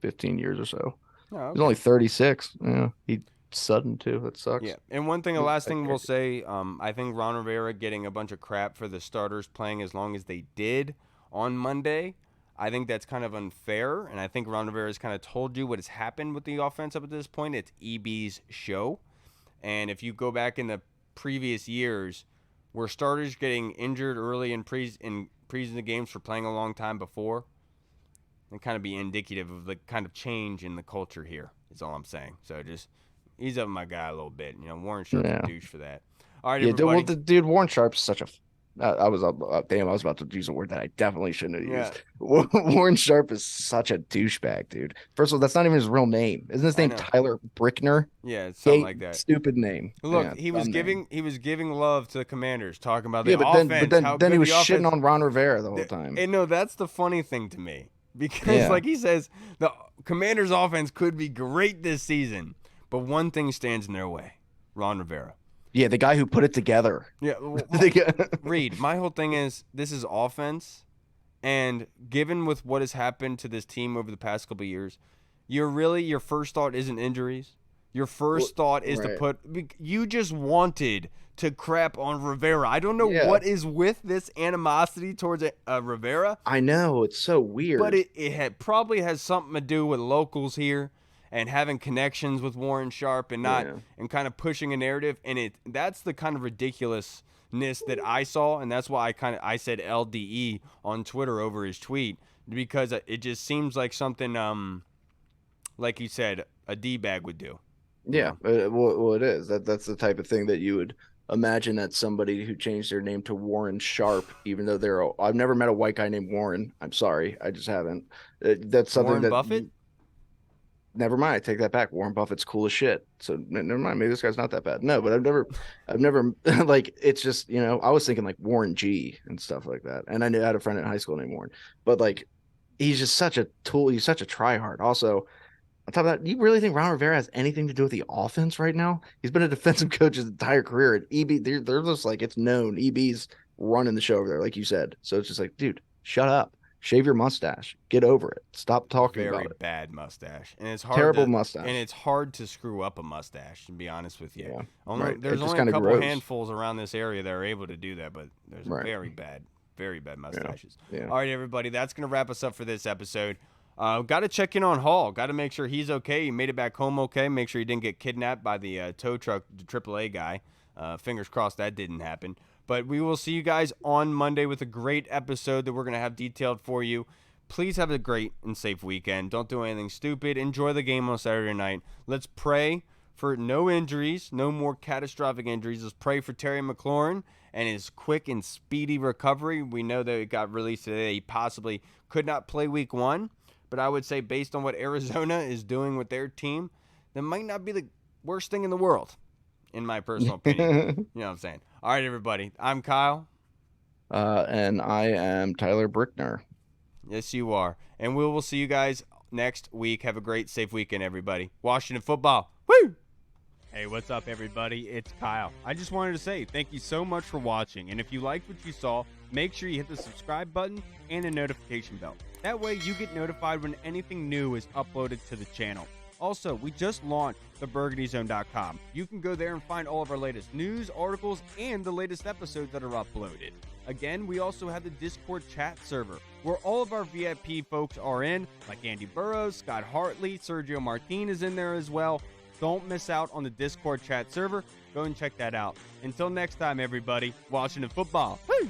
15 years or so. Oh, okay. He's only 36. Yeah, he's sudden too. That sucks. Yeah, and the last thing we'll say, I think Ron Rivera getting a bunch of crap for the starters playing as long as they did on Monday, I think that's kind of unfair, and I think Ron Rivera's kind of told you what has happened with the offense up at this point. It's EB's show, and if you go back in the previous years, were starters getting injured early in preseason games for playing a long time before, and kind of be indicative of the kind of change in the culture here. Is all I'm saying. So just ease up my guy a little bit. Warren Sharp's a douche for that. All right, everybody. Dude, Warren Sharp's such a. I was about to use a word that I definitely shouldn't have used. Warren Sharp is such a douchebag, dude. First of all, that's not even his real name. Isn't his name Tyler Brickner? Yeah, it's something like that. Stupid name. Look, he was giving love to the Commanders, talking about the offense. But then he was shitting on Ron Rivera the whole time. And no, that's the funny thing to me, because like he says, the Commanders' offense could be great this season, but one thing stands in their way: Ron Rivera. Yeah, the guy who put it together. Yeah, Reed, my whole thing is this is offense, and given with what has happened to this team over the past couple of years, your first thought isn't injuries. Your first thought is to you just wanted to crap on Rivera. I don't know what is with this animosity towards Rivera. I know, it's so weird. But it probably has something to do with locals here and having connections with Warren Sharp and and kind of pushing a narrative, and that's the kind of ridiculousness that I saw, and that's why I said LDE on Twitter over his tweet, because it just seems like something like you said a D-bag would do. Yeah, well, it is. That's the type of thing that you would imagine that somebody who changed their name to Warren Sharp, even though I've never met a white guy named Warren. I'm sorry, I just haven't. That's something Warren Buffett. Never mind. I take that back. Warren Buffett's cool as shit. So never mind. Maybe this guy's not that bad. No, but I've never like, it's just, I was thinking like Warren G and stuff like that. And I had a friend in high school named Warren, but like, he's just such a tool. He's such a tryhard. Also, on top of that, do you really think Ron Rivera has anything to do with the offense right now? He's been a defensive coach his entire career at EB. They're just like, it's known EB's running the show over there, like you said. So it's just like, dude, shut up. Shave your mustache. Get over it. Stop talking about it. Very bad mustache, and it's hard. Terrible mustache, and it's hard to screw up a mustache. To be honest with you, there's only a couple handfuls around this area that are able to do that, but there's very bad mustaches. Yeah. All right, everybody, that's gonna wrap us up for this episode. Got to check in on Hall. Got to make sure he's okay. He made it back home okay. Make sure he didn't get kidnapped by the tow truck, the AAA guy. Fingers crossed that didn't happen. But we will see you guys on Monday with a great episode that we're going to have detailed for you. Please have a great and safe weekend. Don't do anything stupid. Enjoy the game on Saturday night. Let's pray for no injuries, no more catastrophic injuries. Let's pray for Terry McLaurin and his quick and speedy recovery. We know that it got released today. He possibly could not play week 1. But I would say based on what Arizona is doing with their team, that might not be the worst thing in the world, in my personal opinion. You know what I'm saying? All right, everybody. I'm Kyle. And I am Tyler Brickner. Yes, you are. And we will see you guys next week. Have a great, safe weekend, everybody. Washington football. Woo! Hey, what's up, everybody? It's Kyle. I just wanted to say thank you so much for watching. And if you liked what you saw, make sure you hit the subscribe button and the notification bell. That way you get notified when anything new is uploaded to the channel. Also, we just launched theburgundyyzone.com. You can go there and find all of our latest news, articles, and the latest episodes that are uploaded. Again, we also have the Discord chat server, where all of our VIP folks are in, like Andy Burrows, Scott Hartley, Sergio Martin is in there as well. Don't miss out on the Discord chat server. Go and check that out. Until next time, everybody, Washington football. Woo!